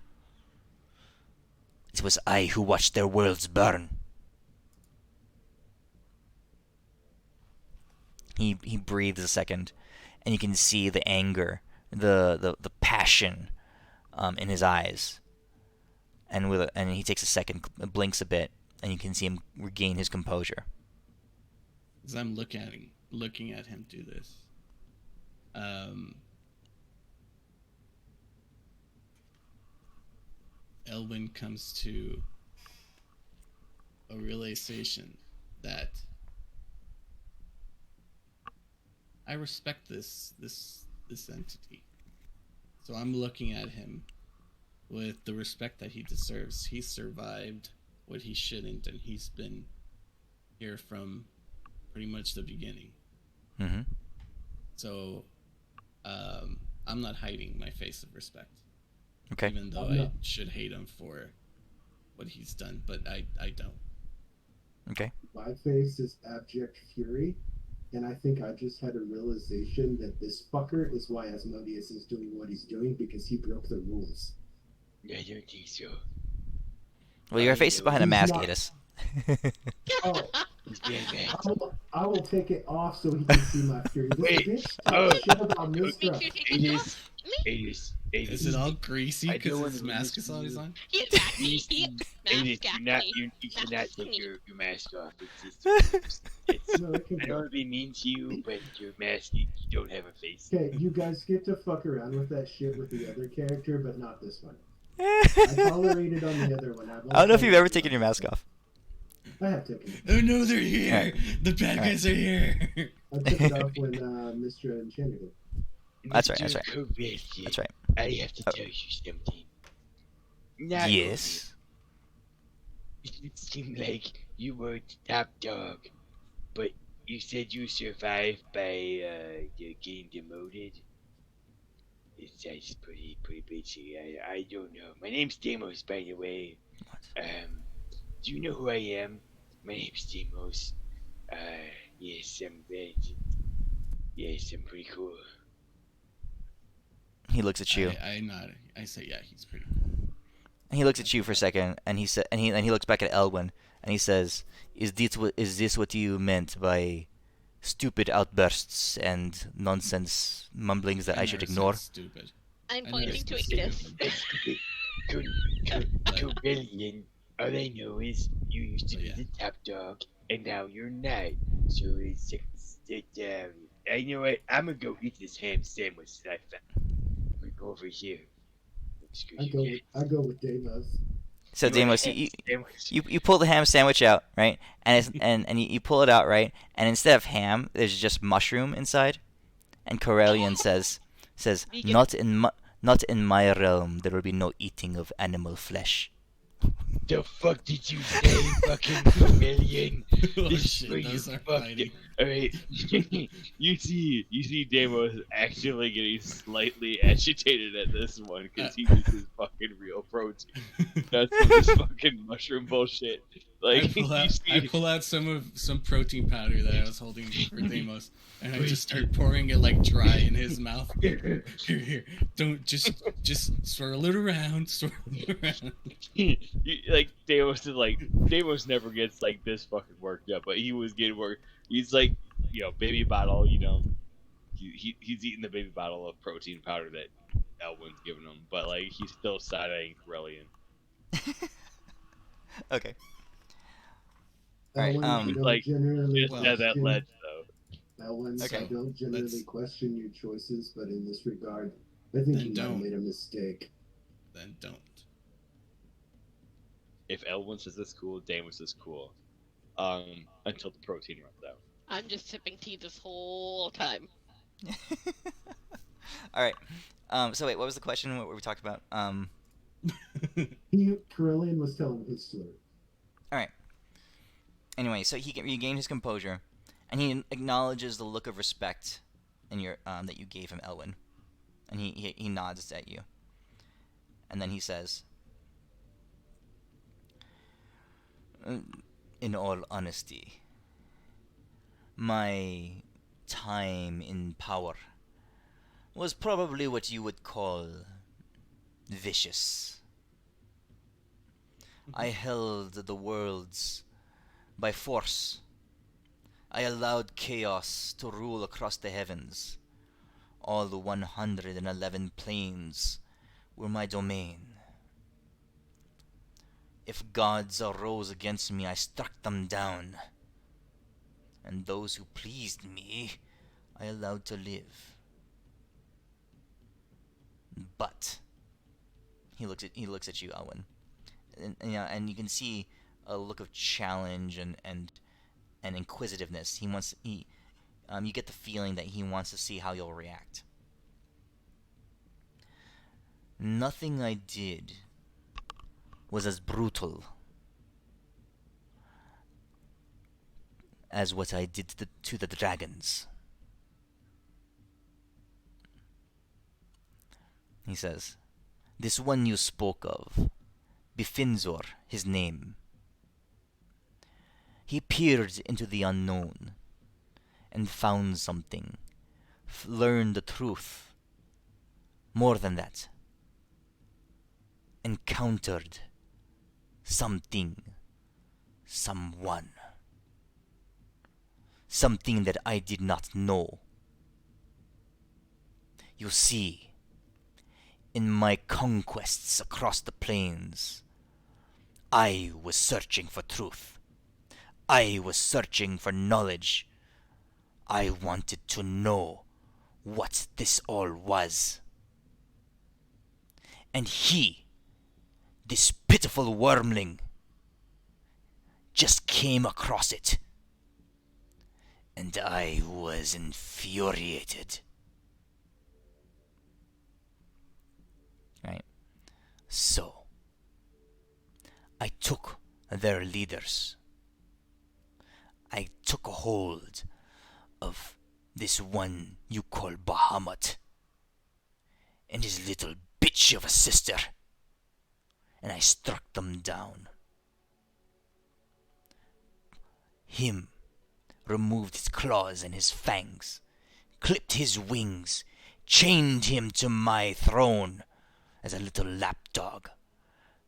It was I who watched their worlds burn. He breathes a second, and you can see the anger, the passion in his eyes. And and he takes a second, blinks a bit, and you can see him regain his composure. As I'm looking at him do this, Elwyn comes to a realization that I respect this entity. So I'm looking at him with the respect that he deserves. He survived what he shouldn't, and he's been here from pretty much the beginning. Mm-hmm. So I'm not hiding my face of respect. Okay. Even though I should hate him for what he's done, but I don't. Okay. My face is abject fury, and I think I just had a realization that this fucker is why Asmodeus is doing what he's doing, because he broke the rules. I don't think so. Well, your face is behind a He's mask, not- Adis. Oh, He's dead, man. I will take it off so he can see my fury. This Wait, bitch oh. talks shit about Make Mistra. sure you take it off. Is Is it all greasy I don't because wanna his do mask this is always to you. on? Exactly. You Exactly. cannot take your mask off. It's No, it can I don't go. want to be mean to you, but your mask, you don't have a face. Okay, you guys get to fuck around with that shit with the other character, but not this one. I tolerated on the other one. I don't know if you've ever taken your mask off. I have taken it. Oh no, they're here! Alright. The bad Alright. guys are here! I took it off when Mr. Enchanted it. That's right, Mr. that's right. Correction, That's right. I have to Oh. tell you something. Not Yes. only it seemed like you were the top dog, but you said you survived by getting demoted. That's pretty bitchy. I don't know. My name's Demos, by the way. Do you know who I am? My name's Demos. Yes, I'm very. Yes, I'm pretty cool. He looks at you. I nod. I say, yeah, he's pretty cool. He looks at you for a second, and he looks back at Elwyn, and he says, "Is this what you meant by stupid outbursts and nonsense mumblings that I should never ignore?" said Stupid. I'm I pointing never to said Edith. stupid. Corellian, all I know is you used to Oh, be yeah. the top dog, and now you're not. So I know what? I'm gonna go eat this ham sandwich that I found. I'm gonna go over here. I go with Deimos. So You want a Demos, ham sandwich? you pull the ham sandwich out, right? And you pull it out, right? And instead of ham, there's just mushroom inside. And Corellian says, Vegan. not in my realm. There will be no eating of animal flesh. The fuck did you say, fucking Carillion? Oh This is shit, where you those are fucking. fighting. Alright, you see Damos actually getting slightly agitated at this one because he needs his fucking real protein. That's what this fucking mushroom bullshit. Like, I pull out some protein powder that I was holding for Deimos, and I just start pouring it like dry in his mouth. Here, don't just swirl it around, swirl it around. Like Deimos never gets like this fucking worked up, but he was getting worked. He's like, baby bottle, he's eating the baby bottle of protein powder that Elwin's giving him, but like he's still side-eyeing Corellian. Okay. All right. Ellen, I He's don't like, generally just at that question. ledge though. Ellen, Okay. I don't generally let's- question your choices, but in this regard, I think Then you might have don't. made a mistake. Then don't. If Elwin says it's cool, Deimos is cool. Until the protein runs out. I'm just sipping tea this whole time. All right. So wait, what was the question? What were we talking about? Carillion was telling his story. All right. Anyway, so he regained his composure, and he acknowledges the look of respect in your that you gave him, Elwin, and he nods at you, and then he says, "In all honesty, my time in power was probably what you would call vicious. I held the worlds by force. I allowed chaos to rule across the heavens. All the 111 planes were my domain. If gods arose against me, I struck them down. And those who pleased me, I allowed to live. But he looks at you, Elwin, and you can see a look of challenge and inquisitiveness. You get the feeling that he wants to see how you'll react. Nothing I did was as brutal as what I did to the dragons. He says, "This one you spoke of, Bifinzor, his name. He peered into the unknown and found something, learned the truth. More than that, encountered something, someone. Something that I did not know. You see, in my conquests across the plains, I was searching for truth. I was searching for knowledge. I wanted to know what this all was. And he, this pitiful wormling, just came across it. And I was infuriated." Right? So, I took their leaders. I took a hold of this one you call Bahamut and his little bitch of a sister, and I struck them down. Him removed his claws and his fangs, clipped his wings, chained him to my throne as a little lapdog.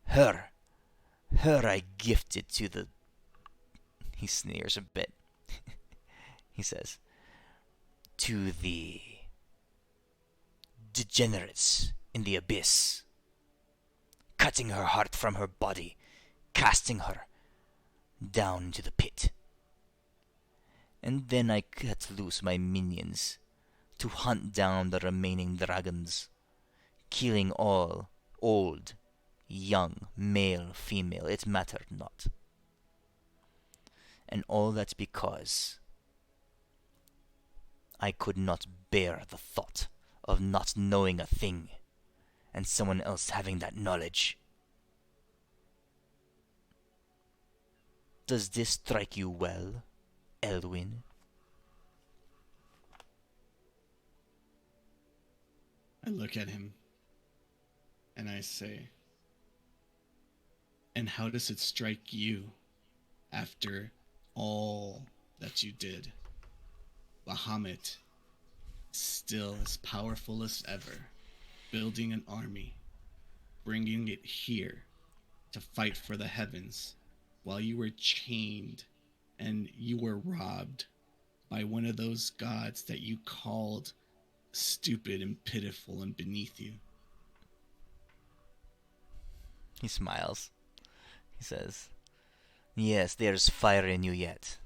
Her I gifted to the... He sneers a bit. He says, "To the degenerates in the abyss, cutting her heart from her body, casting her down to the pit. And then I cut loose my minions to hunt down the remaining dragons, killing all, old, young, male, female, it mattered not. And all that because I could not bear the thought of not knowing a thing, and someone else having that knowledge. Does this strike you well, Elwyn? I look at him and I say, and how does it strike you after all that you did? Bahamut, still as powerful as ever, building an army, bringing it here to fight for the heavens, while you were chained and you were robbed by one of those gods that you called stupid and pitiful and beneath you. He smiles. He says, "Yes, there's fire in you yet."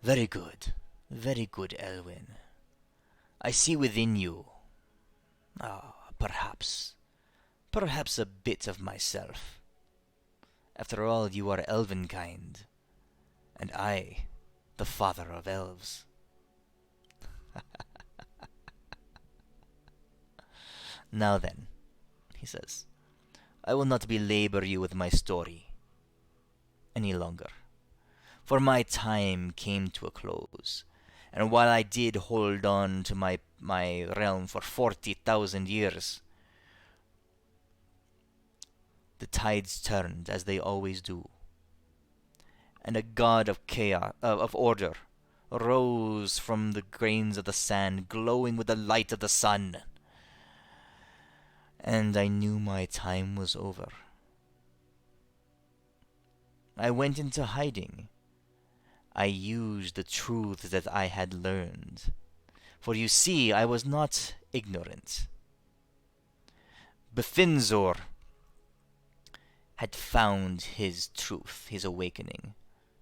Very good. Very good, Elwyn. I see within you, perhaps a bit of myself. After all, you are elvenkind, and I, the father of elves. Now then, he says, I will not belabor you with my story any longer, for my time came to a close, and while I did hold on to my realm for 40,000 years, the tides turned as they always do, and a god of chaos, of order, rose from the grains of the sand, glowing with the light of the sun. And I knew my time was over. I went into hiding. I used the truth that I had learned. For you see, I was not ignorant. Befinzor had found his truth, his awakening,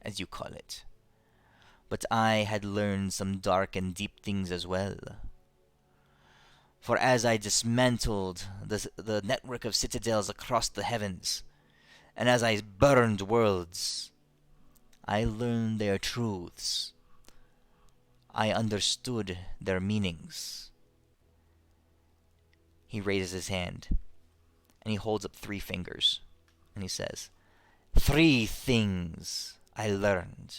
as you call it. But I had learned some dark and deep things as well. For as I dismantled the network of citadels across the heavens, and as I burned worlds, I learned their truths. I understood their meanings. He raises his hand, and he holds up 3 fingers, and he says, 3 things I learned.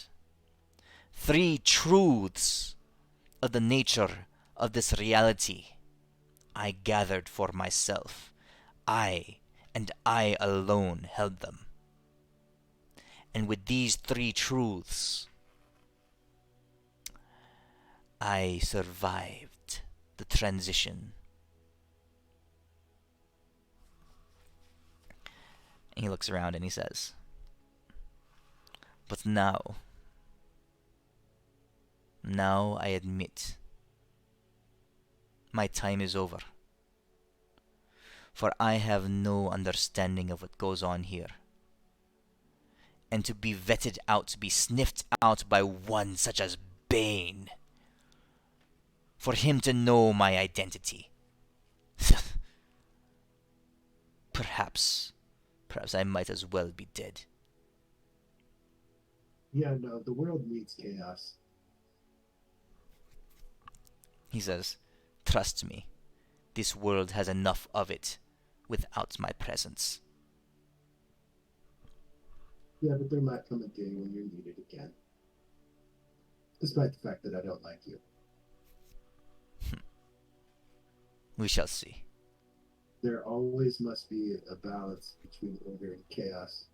3 truths of the nature of this reality I gathered for myself. I, and I alone, held them. And with these 3 truths, I survived the transition. And he looks around and he says, but now I admit my time is over. For I have no understanding of what goes on here. And to be vetted out, to be sniffed out by one such as Bane, for him to know my identity. Perhaps I might as well be dead. Yeah, no, the world needs chaos. He says, trust me, this world has enough of it without my presence. Yeah, but there might come a day when you're needed again. Despite the fact that I don't like you. We shall see. There always must be a balance between order and chaos.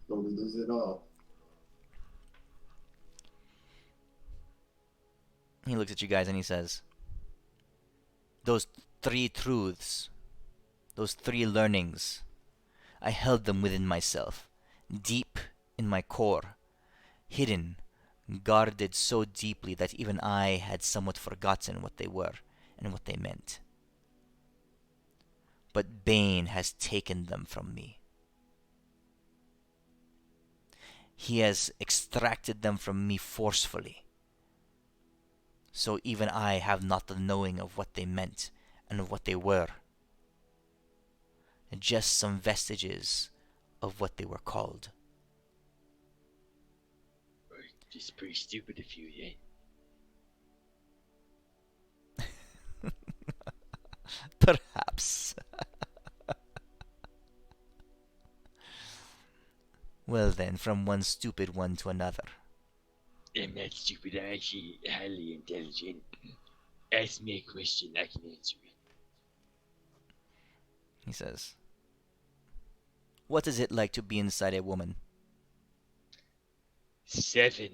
Or we lose it all. He looks at you guys and he says, those 3 truths, those 3 learnings, I held them within myself, deep in my core, hidden, guarded so deeply that even I had somewhat forgotten what they were and what they meant. But Bane has taken them from me. He has extracted them from me forcefully. So even I have not the knowing of what they meant and of what they were. Just some vestiges of what they were called. Just pretty stupid of you, yeah? Perhaps. Well then, from one stupid one to another. I'm not stupid. I'm actually highly intelligent. Ask me a question, I can answer it. He says, what is it like to be inside a woman? 7.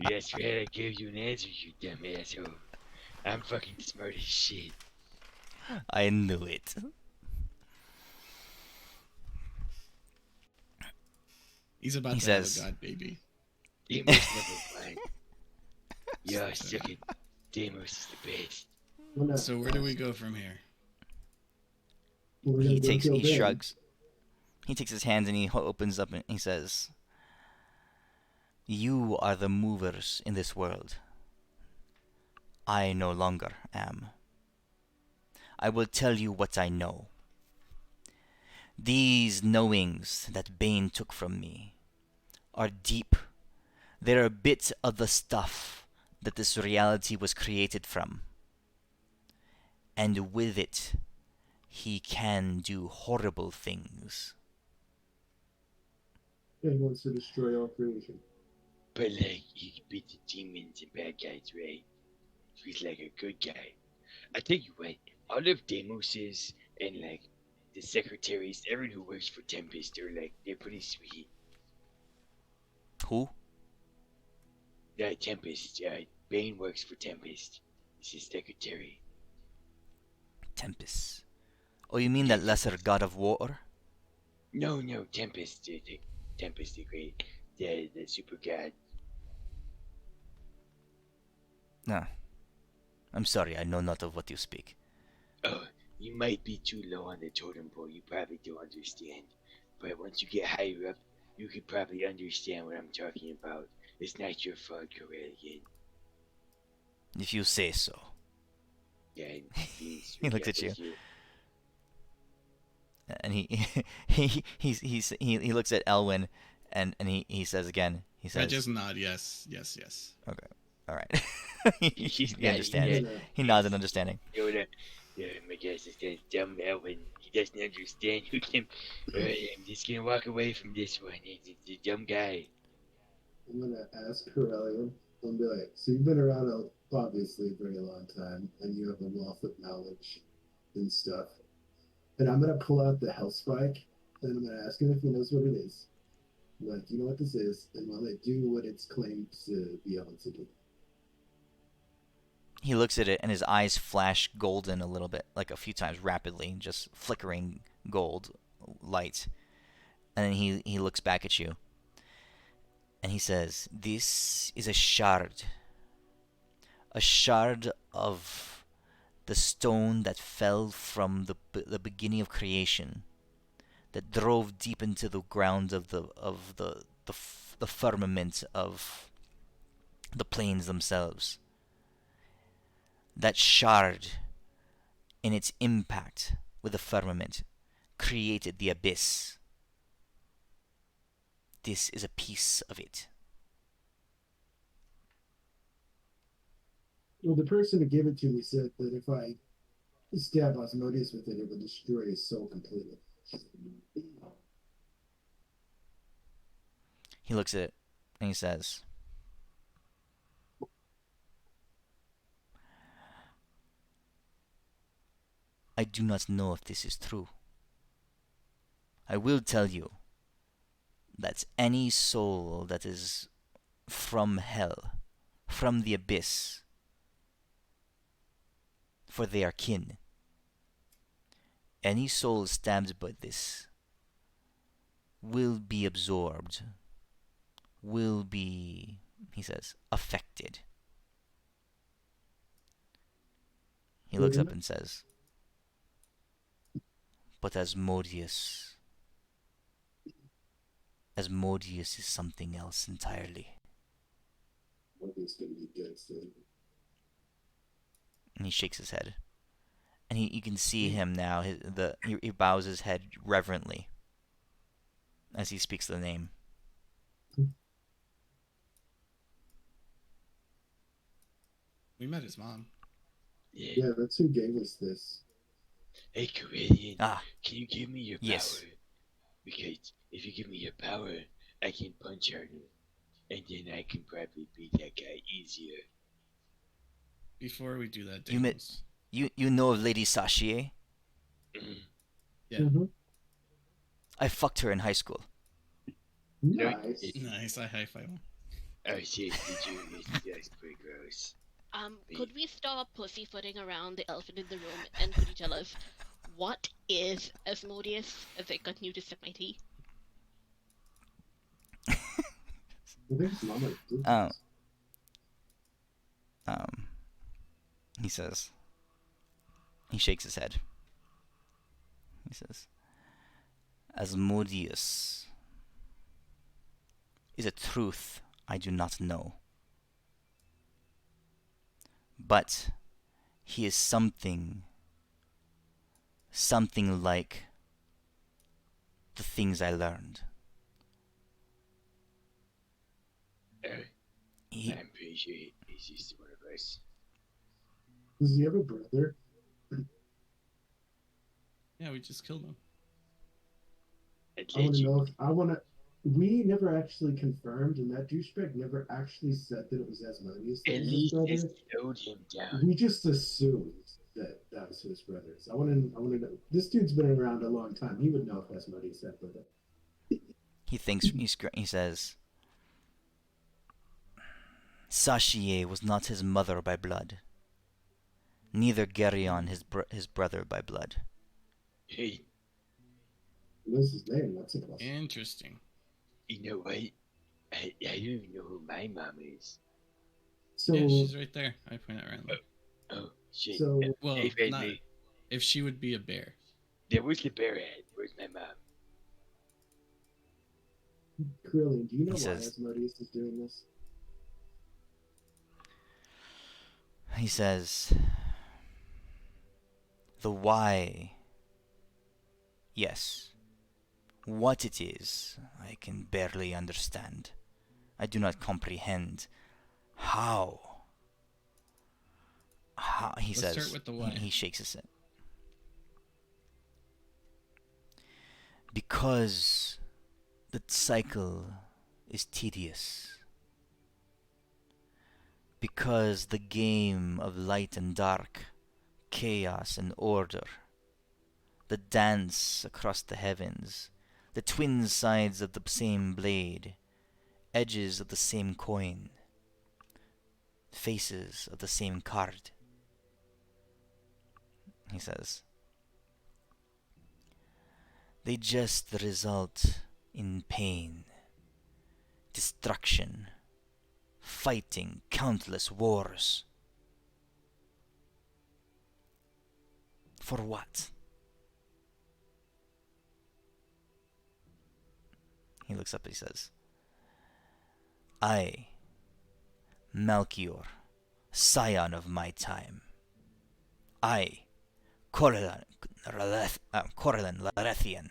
That's right, I gave you an answer, you dumb asshole. I'm fucking smart as shit. I knew it. He's about He to have a says, god baby. Demos number 1. Yo, suck it. Demos is the best. So where do we go from here? We're gonna go kill he Ben. shrugs. He takes his hands and he opens up and he says, you are the movers in this world. I no longer am. I will tell you what I know. These knowings that Bane took from me are deep. They're a bit of the stuff that this reality was created from. And with it, he can do horrible things. He wants to destroy all creation. But like, he can beat the demons and bad guys, right? He's like a good guy. I tell you what, all of Demos's and like the secretaries, everyone who works for Tempest, they're pretty sweet. Who? Tempest, Bane works for Tempest. He's his secretary. Tempest. Oh, you mean that lesser god of war? No, Tempest, Tempest the Great, the super god. No. I'm sorry, I know not of what you speak. Oh, you might be too low on the totem pole, you probably don't understand. But once you get higher up, you could probably understand what I'm talking about. It's not your fault, Corellian. If you say so. Yeah, He looks at you. you. And he looks at Elwyn and he says again, he I says, just nod. Yes. okay, all right. He's he understands. not- He nods in understanding. Yoda, my guess is that dumb Elwin. He doesn't understand who can. I'm just gonna walk away from this one. He's a dumb guy. I'm gonna ask Corellian and be like, so you've been around obviously a very long time, and you have a wealth of knowledge and stuff. And I'm gonna pull out the health spike, and I'm gonna ask him if he knows what it is. Like, you know what this is, and will it do what it's claimed to be able to do? He looks at it and his eyes flash golden a little bit, like a few times rapidly, just flickering gold light. And then he looks back at you. And he says, this is a shard. A shard of the stone that fell from the beginning of creation, that drove deep into the ground of the firmament of the planes themselves. That shard, in its impact with the firmament, created the abyss. This is a piece of it. Well, the person who gave it to me said that if I stab Osmodeus with it, it would destroy his soul completely. He looks at it and he says, I do not know if this is true. I will tell you that any soul that is from hell, from the abyss, for they are kin, any soul stabbed by this will be absorbed, will be, he says, affected. He looks up and says, but Asmodeus is something else entirely. Osmodeus gonna be dead soon. And he shakes his head. And you can see him now, he bows his head reverently as he speaks the name. We met his mom. Yeah. Yeah, that's who gave us this. Hey, Corinne, Ah, can you give me your yes. power? Because if you give me your power, I can punch harder, and then I can probably beat that guy easier. Before we do that, You met, Damos. you know of Lady Sachie? Mm. Yeah. Mm-hmm. I fucked her in high school. No, Nice. Nice. I high five him. oh shit, did you? That's pretty gross. Could we stop pussyfooting around the elephant in the room, and could you tell us what is Asmodeus as I continue to sip my tea? I think his mama did Um, this. um, he says. He shakes his head. He says, Asmodeus is a truth I do not know. But he is something like the things I learned. He, I'm pretty sure he's just one of us. Does he have a brother? Yeah, we just killed him. I want to know if I want to. We never actually confirmed, and that douchebag never actually said that it was Asmodeus that At was his least it brother. slowed him down. We just assumed that that was his brother. So I want to. I want to know. This dude's been around a long time. He would know if Asmodeus had brother. he thinks, he says, Sachie was not his mother by blood, neither Geryon his brother by blood. Hey, What's his name? That's a plus. Interesting. you know what? I don't even know who my mom is. So, Yeah, she's right there. I point at randomly. Oh, shit. so Well, Hey, not friendly. if she would be a bear. There was the bear at. Where's my mom? Krillin, do you know He why says, Asmodeus is doing this? he says, the why, yes. What it is, I can barely understand. I do not comprehend how. He Let's says. start with the why. He shakes his head. Because the cycle is tedious. Because the game of light and dark, chaos and order, the dance across the heavens, the twin sides of the same blade, edges of the same coin, faces of the same card. He says, they just result in pain, destruction, fighting countless wars. For what? He looks up and he says, I, Malchior, scion of my time. I, Corellin Larethian,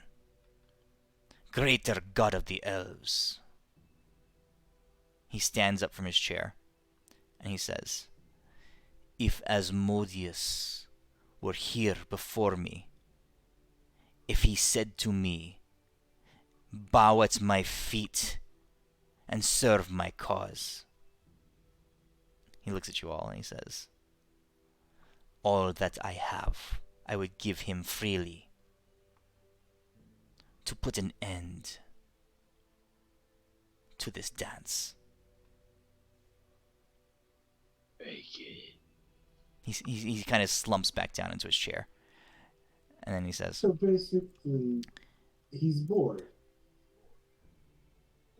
greater god of the elves. He stands up from his chair and he says, if Asmodeus were here before me, if he said to me, bow at my feet and serve my cause. He looks at you all and he says, all that I have, I would give him freely to put an end to this dance. Very good. He kind of slumps back down into his chair. And then he says, So basically, he's bored.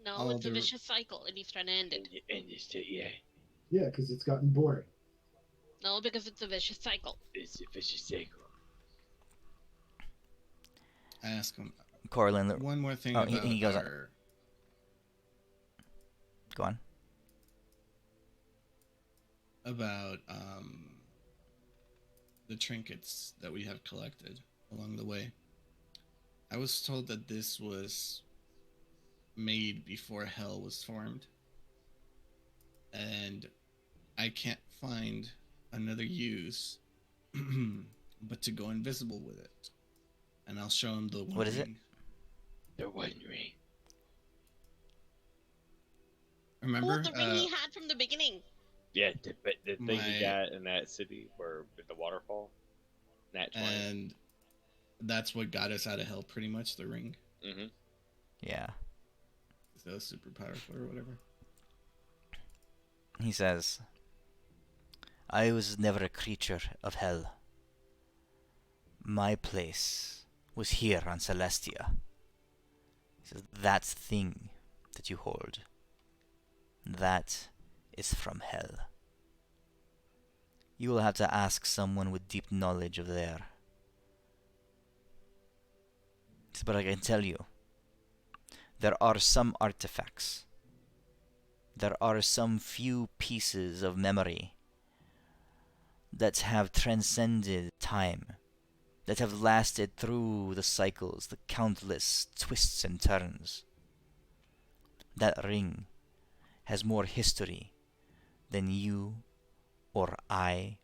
No, All it's a the- vicious cycle, and he's trying to end it. And it's yeah, Yeah, because it's gotten boring. No, because it's a vicious cycle. it's a vicious cycle. I ask him Corlin, one more thing Oh, about he goes on. our... Go on. about the trinkets that we have collected along the way. I was told that this was made before hell was formed, and I can't find another use but to go invisible with it. And I'll show him the one What is it? ring. The One Ring. Remember? Oh, the ring he had from the beginning. Yeah, the thing he My- got in that city where with the waterfall. Nat 20. and that's what got us out of hell, pretty much, the ring. Mm-hmm. Yeah. So super powerful or whatever. He says, I was never a creature of hell. My place was here on Celestia. He says, that thing that you hold, that is from hell. You will have to ask someone with deep knowledge of there. He says, but I can tell you, there are some artifacts. There are some few pieces of memory that have transcended time, that have lasted through the cycles, the countless twists and turns. That ring has more history than you or I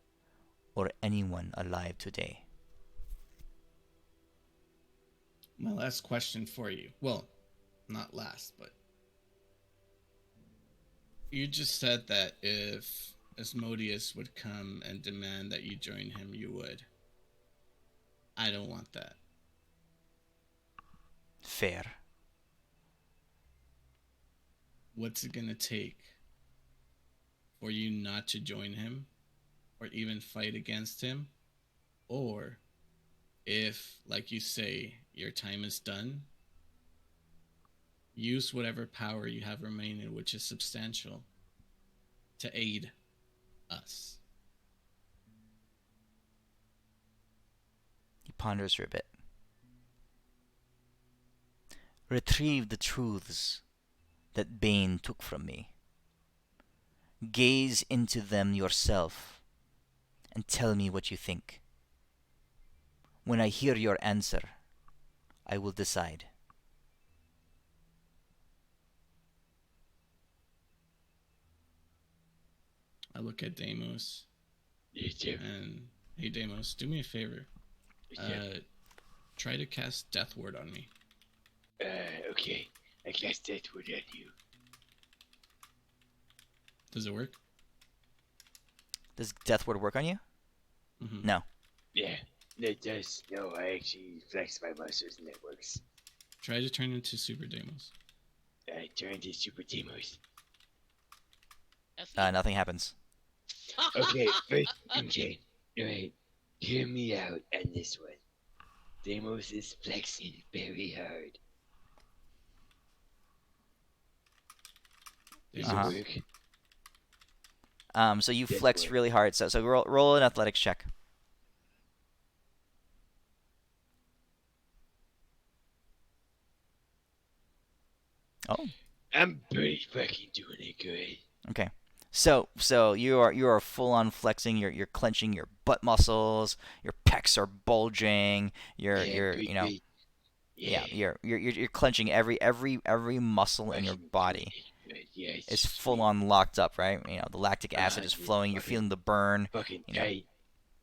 or anyone alive today. My last question for you. Well, not last, but you just said that if Asmodeus would come and demand that you join him, you would. I don't want that. Fair. What's it gonna take for you not to join him or even fight against him? Or if, like you say, your time is done, use whatever power you have remaining, which is substantial, to aid us. He ponders for a bit. Retrieve the truths that Bane took from me. Gaze into them yourself and tell me what you think. When I hear your answer, I will decide. I look at Deimos You too. and, hey Deimos, do me a favor. Yeah. Try to cast Death Ward on me. Okay. I cast that word at you. Does it work? Does Death Ward work on you? Mm-hmm. No. Yeah, it does. No, I actually flex my muscles and it works. Try to turn into Super Deimos. I turned to Super Demos. Nothing happens. Okay, first, okay. Alright, hear me out on this one. Demos is flexing very hard. Does Uh-huh. it work? So you Death flex Ward. really hard. So roll an athletics check. Oh. I'm pretty fucking doing it good. Okay. So you are full on flexing. You're clenching your butt muscles. Your pecs are bulging. You're pretty you know good. yeah you're clenching every muscle in your Fucking body. doing it good. Yeah, it's Is sweet. full on locked up, right? You know the lactic acid is Dude, flowing. You're feeling the burn. Fucking You know. tight.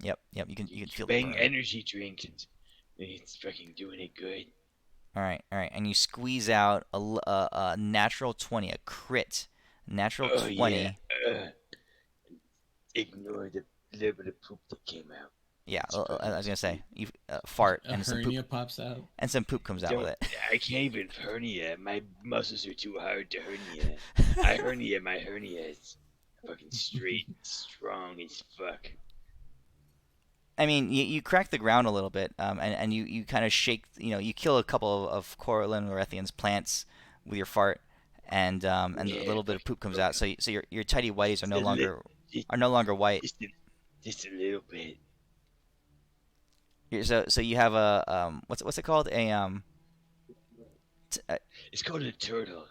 Yep. You can feel the Bang burn. energy drink and it's fucking doing it good. All right. And you squeeze out a natural 20, a crit, natural Oh 20. yeah. Ignore the little bit of poop that came out. Yeah, It's I fucking was gonna say sweet. you fart A and some hernia poop pops out. comes out with it. I can't even hernia. My muscles are too hard to hernia. I hernia my hernia. It's fucking straight, strong as fuck. I mean, you crack the ground a little bit, and you kind of shake. You kill a couple of Coralline Lorethian's plants with your fart, and a Yeah, little bit of poop comes fucking out. So your tidy whities Just a li- are no longer white. just a little bit. So you have a what's it called It's called a turtle.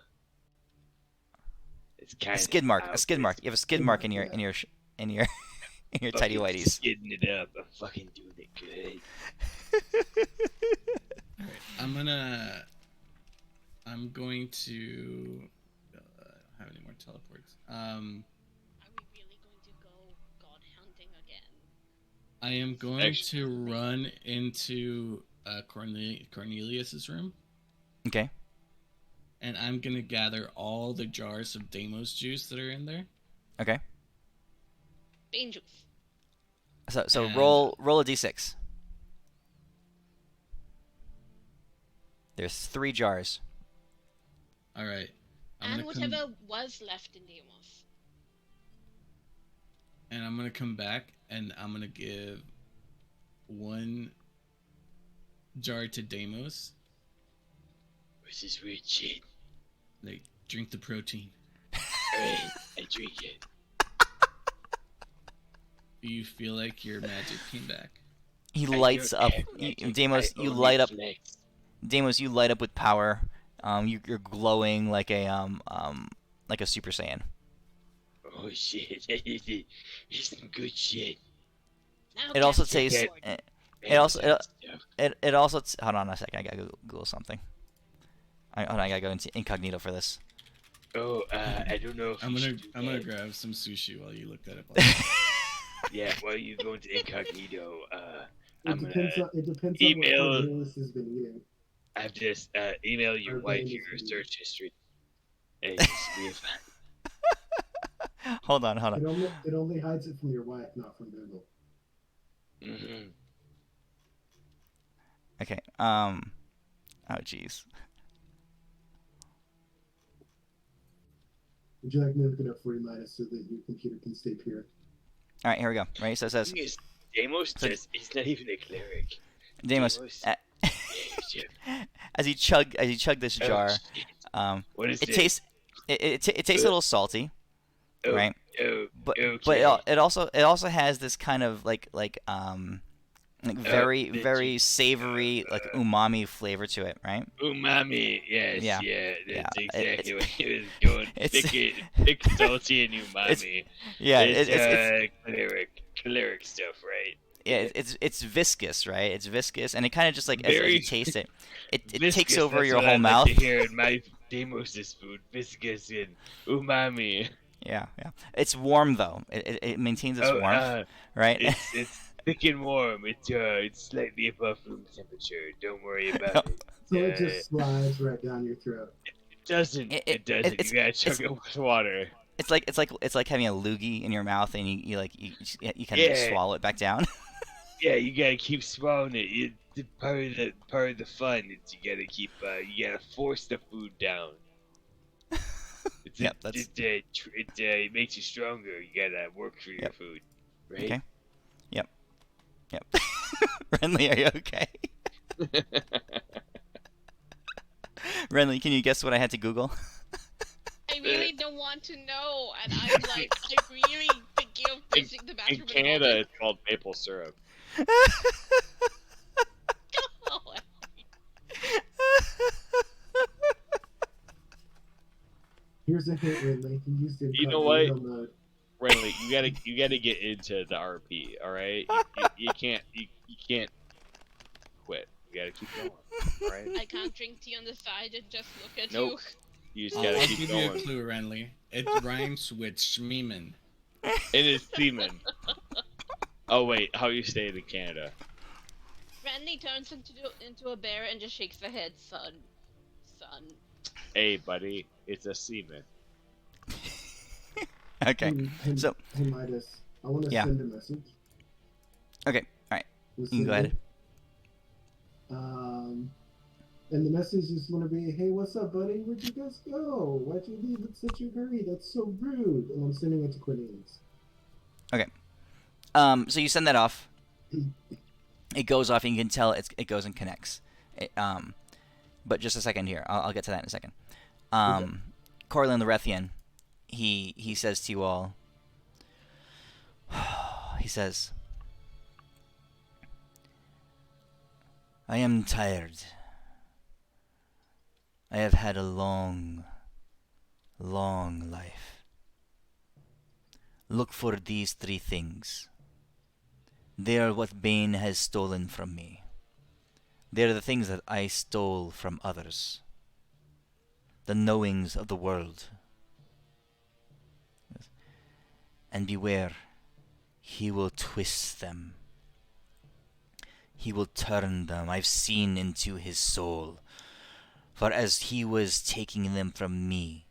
It's kind a of skid mark. You have a skid mark in your in your in your tidy whities. Skidding it up. I'm fucking doing it good. Alright, I'm going to. I don't have any more teleports. Are we really going to go god hunting again? I am going to run into Cornelius's room. Okay. And I'm going to gather all the jars of Deimos juice that are in there. Okay. Bean juice. So And- roll a d6. There's 3 jars. All right. And whatever was left in Deimos. And I'm going to come back and I'm going to give 1 jar to Deimos. What's this weird shit? Like, drink the protein. Alright, I drink it. Do you feel like your magic came back? He lights up. Deimos, you light up. Deimos, you light up with power. You're glowing like a Super Saiyan. Oh shit! It's some good shit. Now It also cast your tastes. sword. It also. Hold on a second. I gotta Google something. Hold on. I gotta go into incognito for this. Oh, I don't know if I'm you gonna should do I'm gonna that. grab some sushi while you look that up. Yeah, while you go into incognito, It depends on what email- Cornelius has been eating. I've just email your Or wife Deimos your food. search history. And just be Hold on. It only hides it from your wife, not from Google. mm-hmm. Okay. Oh, jeez. Would you like me to look it up for you, Midas, so that your computer can stay pure? All right. Here we go. Right. So it says. Thing is, Deimos So- just, he's not even a cleric. Deimos. As you chug this jar, What is it it? tastes. It tastes a little salty, Oh, right? Oh, But okay. it also has this kind of like very the very savory like umami flavor to it, right? Umami, yes, Yeah. that's Yeah, exactly what he was going. Thick, salty, and umami. Yeah, it's cleric stuff, right? yeah, it's viscous, right? It's viscous, and it kind of just like as Very you taste it, it Viscous, takes over that's your what whole I'd mouth. like to hear in my Deimos' food, viscous and umami. Yeah. It's warm though. It maintains its warmth, right? It's thick and warm. It's slightly above room temperature. Don't worry about it. So it just slides right down your throat. It doesn't. It doesn't. it's- You gotta chug it with water. It's like having a loogie in your mouth, and you kind of just swallow it back down. Yeah, you gotta keep swallowing it. Part of the fun is you gotta force the food down. Yep, that's- It makes you stronger. You gotta work for your food, right? Okay. Yep. Renly, are you okay? Renly, can you guess what I had to Google? I really don't want to know, and I'm like, I'm really thinking of pushing the bathroom. In Canada, it's called maple syrup. Oh, Here's a hint, Ridley. He used it. You know what? Renly, you gotta get into the RP. All right, you can't quit. You gotta keep going. All right, I can't drink tea on the side and just look at Nope. you just gotta I'll keep give you a going. clue, Renly. It rhymes with Shmeeman. It is semen. Oh wait, how you say it in Canada? you. Randy turns into a bear and just shakes the head, son. Hey, buddy, it's a semen. Okay. So Hey, Midas, I want to Yeah. send a message. okay, all right. We'll You can go send ahead. it. And the message is going to be, hey, what's up, buddy? Where'd you guys go? Why'd you leave in such a hurry? That's so rude. And I'm sending it to Cornelius. So you send that off. It goes off, and you can tell it goes and connects. But just a second here. I'll get to that in a second. Corlin the Rethian, he says to you all. He says, I am tired. I have had a long, long life. Look for these 3 things. They are what Bane has stolen from me. They are the things that I stole from others. The knowings of the world. And beware, he will twist them He will turn them, I've seen into his soul. For as he was taking them from me,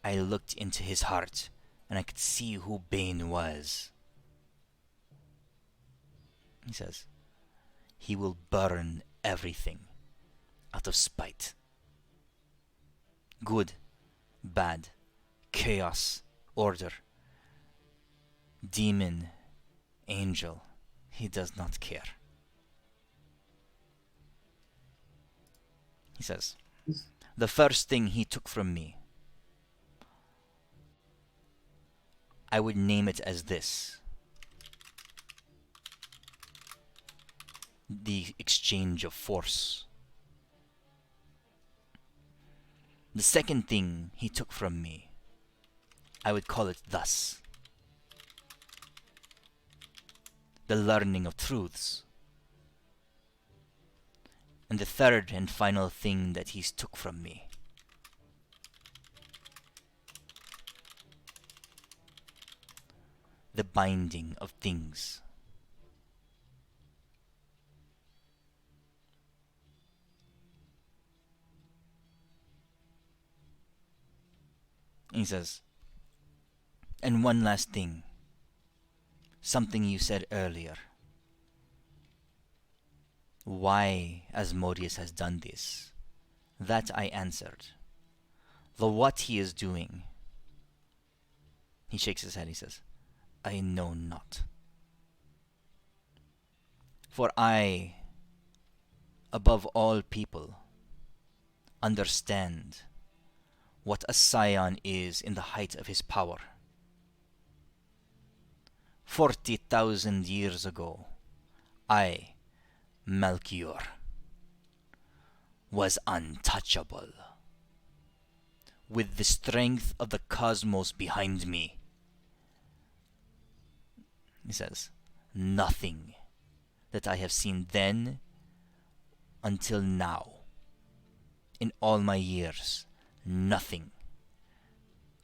I looked into his heart, and I could see who Bane was. He says, he will burn everything out of spite. Good, bad, chaos, order, demon, angel, he does not care. He says, the first thing he took from me, I would name it as this: the exchange of force. The second thing he took from me, I would call it thus: the learning of truths. And the third and final thing that he took from me, the binding of things. He says, and one last thing, something you said earlier. Why Asmodeus has done this? That I answered. The what he is doing. He shakes his head, he says, I know not. For I, above all people, understand what a scion is in the height of his power. 40,000 years ago, I, Malchior, was untouchable. With the strength of the cosmos behind me, he says, nothing that I have seen then until now, in all my years, nothing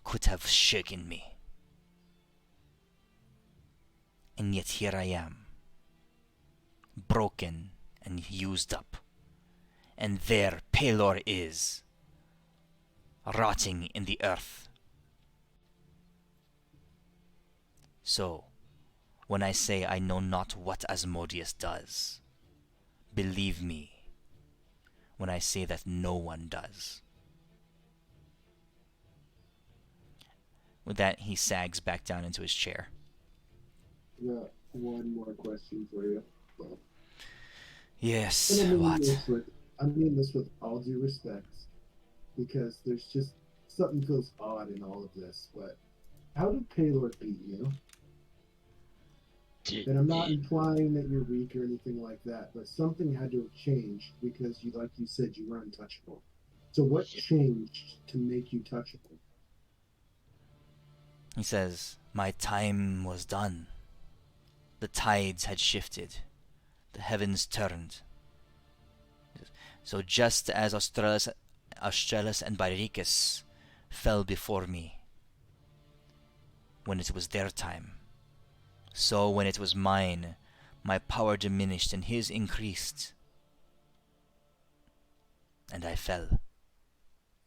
could have shaken me. And yet here I am, broken and used up. And there Pelor is, rotting in the earth. So, when I say I know not what Asmodeus does, believe me when I say that no one does. With that, he sags back down into his chair. Got one more question for you. Well, Yes, and what? I mean this with all due respect, because there's just something feels odd in all of this. But how did Paylor beat you? And I'm not implying that you're weak or anything like that, but something had to have changed because you, like you said, you were untouchable. So what changed to make you touchable? He says, my time was done. The tides had shifted. The heavens turned. So just as Australis and Byricus fell before me when it was their time, so when it was mine, my power diminished and his increased, and I fell.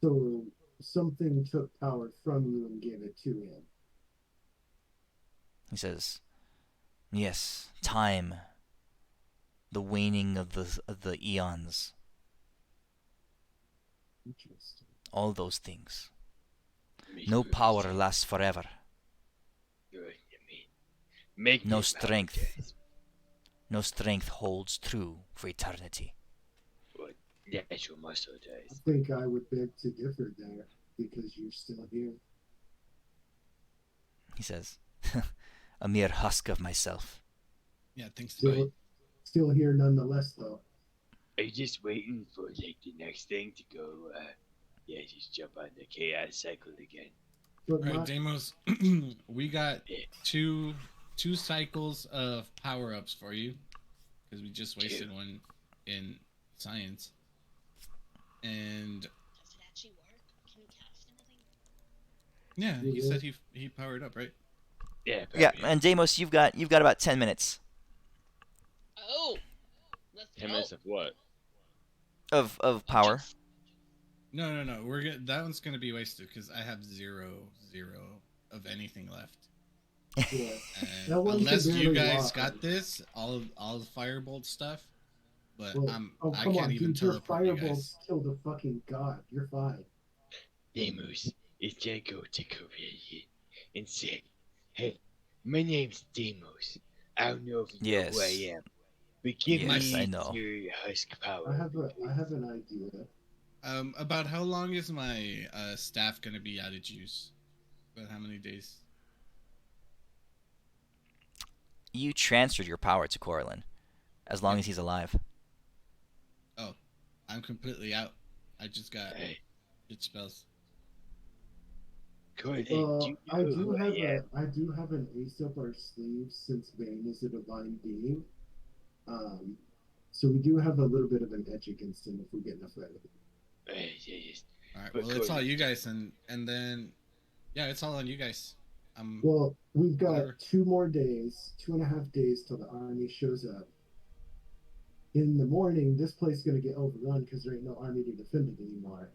So something took power from you and gave it to him. He says, yes, time, the waning of the eons, Interesting. all those things. No power lasts forever. No strength. No strength holds true for eternity. Natural muscle I does. think I would beg to differ there because you're still here. He says, a mere husk of myself. Yeah, thanks to Buddy. Still here nonetheless, though. Are you just waiting for like the next thing to go? Just jump on the chaos cycle again. But All right, Deimos, we got two cycles of power-ups for you because we just wasted one in science. And Does it actually work? Can you cast anything? yeah, he said he powered up, right? Yeah, Yeah, and Deimos, you've got about 10 minutes. Oh, 10 No. minutes of what? Of power. Just No. That one's gonna be wasted because I have zero of anything left. Yeah. And That one can unless you barely guys walk. got this, all the firebolt stuff, but Well, I come can't on, even dude. Your teleport you guys. firebolts killed a fucking god. You're fine. Deimos is gonna go to Korea and say, "Hey, my name's Deimos. I don't know if you know who I Yes. am, but give Yes, I me know. your husk power." I have an idea. About how long is my staff gonna be out of juice? About how many days? You transferred your power to Corlin, as long as he's alive. Oh, I'm completely out. I just got Hey, good spells. Gordon, do you know I who I am? I do have an ace up our sleeve since Bane is a divine being. Um, so we do have a little bit of an edge against him if we get in a fight with him. Yes. All right. But Well, it's all Gordon, you guys, and then yeah, it's all on you guys. Well, we've got Whatever. 2.5 days till the army shows up. In the morning, this place is gonna get overrun because there ain't no army to defend it anymore.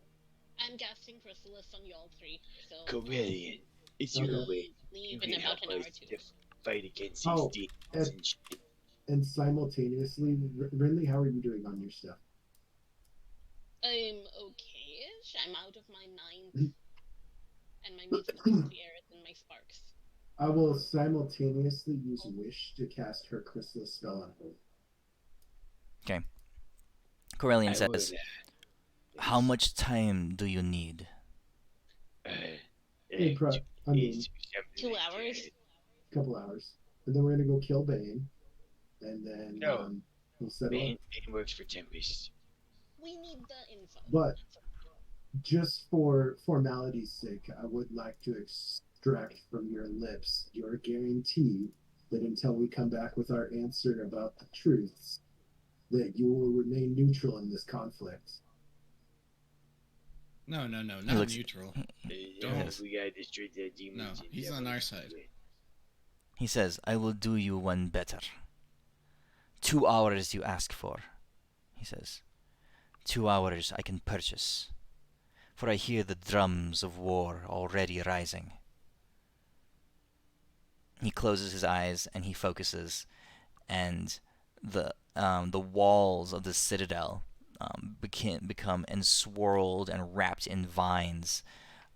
I'm casting Chrysalis on y'all three. So Corellian, is there Okay. a way leave you in can about help an hour or us two. to fight against Oh, these demons and shit? And simultaneously, Rinley, how are you doing on your stuff? I'm okay-ish. I'm out of my ninth, and my music is clearer than my sparks. I will simultaneously use Wish to cast her Chrysalis spell on her. Corellian I would, says, "How much time do you need?" Hey, I mean, it's something 2 like hours. a couple hours. And then we're gonna go kill Bane. And then No. we'll settle up. Bane works for Tempest. We need the info. But just for formality's sake, I would like to extract from your lips your guarantee that until we come back with our answer about the truths, that you will remain neutral in this conflict. No, not looks- neutral. No, Yes. we gotta destroy the demons. No, and he's on devils. our side. He says, "I will do you one better. 2 hours you ask for," he says. 2 hours I can purchase, for I hear the drums of war already rising. He closes his eyes and he focuses, and the walls of the citadel become enswirled and wrapped in vines,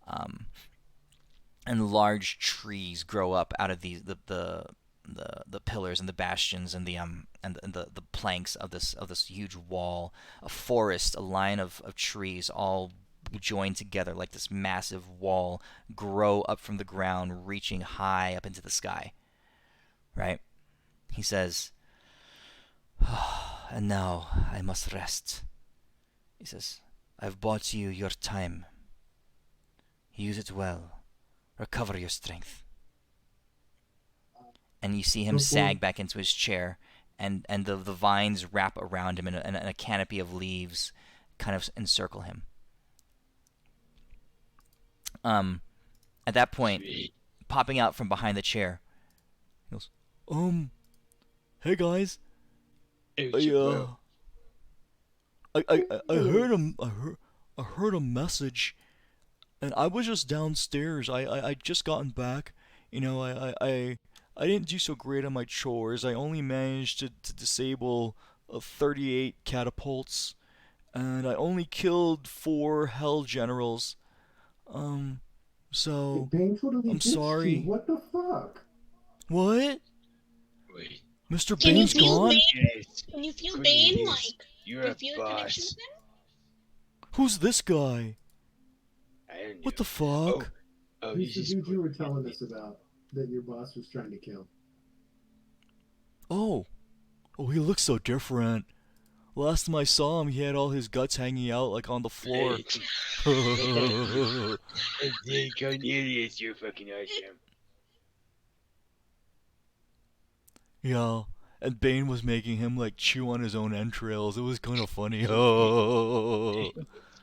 and large trees grow up out of the pillars and the bastions and the planks of this huge wall. A forest, a line of trees, all joined together like this massive wall, grow up from the ground, reaching high up into the sky. Right? He says, "And now I must rest." He says, "I've bought you your time. Use it well. Recover your strength." And you see him sag back into his chair, and the vines wrap around him, and a canopy of leaves kind of encircle him. At that point, popping out from behind the chair, he goes, "Hey guys, I heard a message, and I was just downstairs. I just gotten back. I didn't do so great on my chores. I only managed to disable 38 catapults, and I only killed 4 hell generals. So Bane totally I'm ditched sorry." you. What the fuck? What? Wait. Mr. Can you Bane's feel gone? Bane? Yes. Can you feel Cornelius, Bane? Like, you're do you a feel a connection boss. with him? Who's this guy? I don't know. What the fuck? Oh, He's this the is dude you were telling us about that your boss was trying to kill. Oh, he looks so different. Last time I saw him, he had all his guts hanging out like on the floor. Hey, Cornelius, you're fucking awesome. Yeah, and Bane was making him like chew on his own entrails. It was kind of funny. Got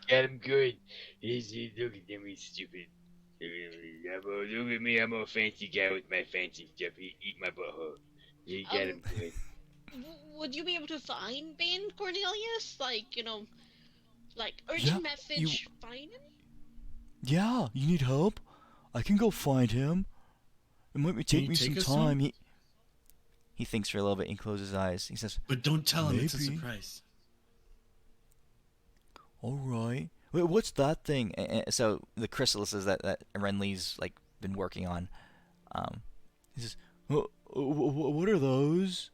him good. Look at him, he's stupid. Look at me, I'm a fancy guy with my fancy stuff. Eat my butthole. You got him good. would you be able to find Bane Cornelius? Like, like Yeah, urgent you. message, find him? Yeah, you need help? I can go find him. It might Can take you me some take us to him? time. He thinks for a little bit. He closes his eyes. He says, But don't tell him it's a maybe. surprise. All right. Wait, what's that thing? So the chrysalises that Renly's like been working on. He says, what are those?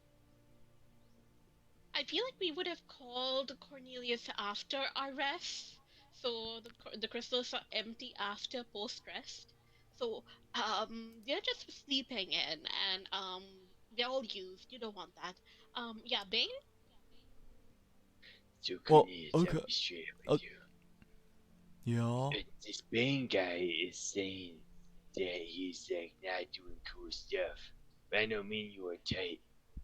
I feel like we would have called Cornelius after our rest. So the crystals are empty after post rest. So they're just sleeping in, and they're all used. You don't want that. Yeah, Bane. So Well, Cornelius, I'll okay. be straight Uh, with you. yeah. This Bane guy is saying that he's like not doing cool stuff. But I know me and you are tight,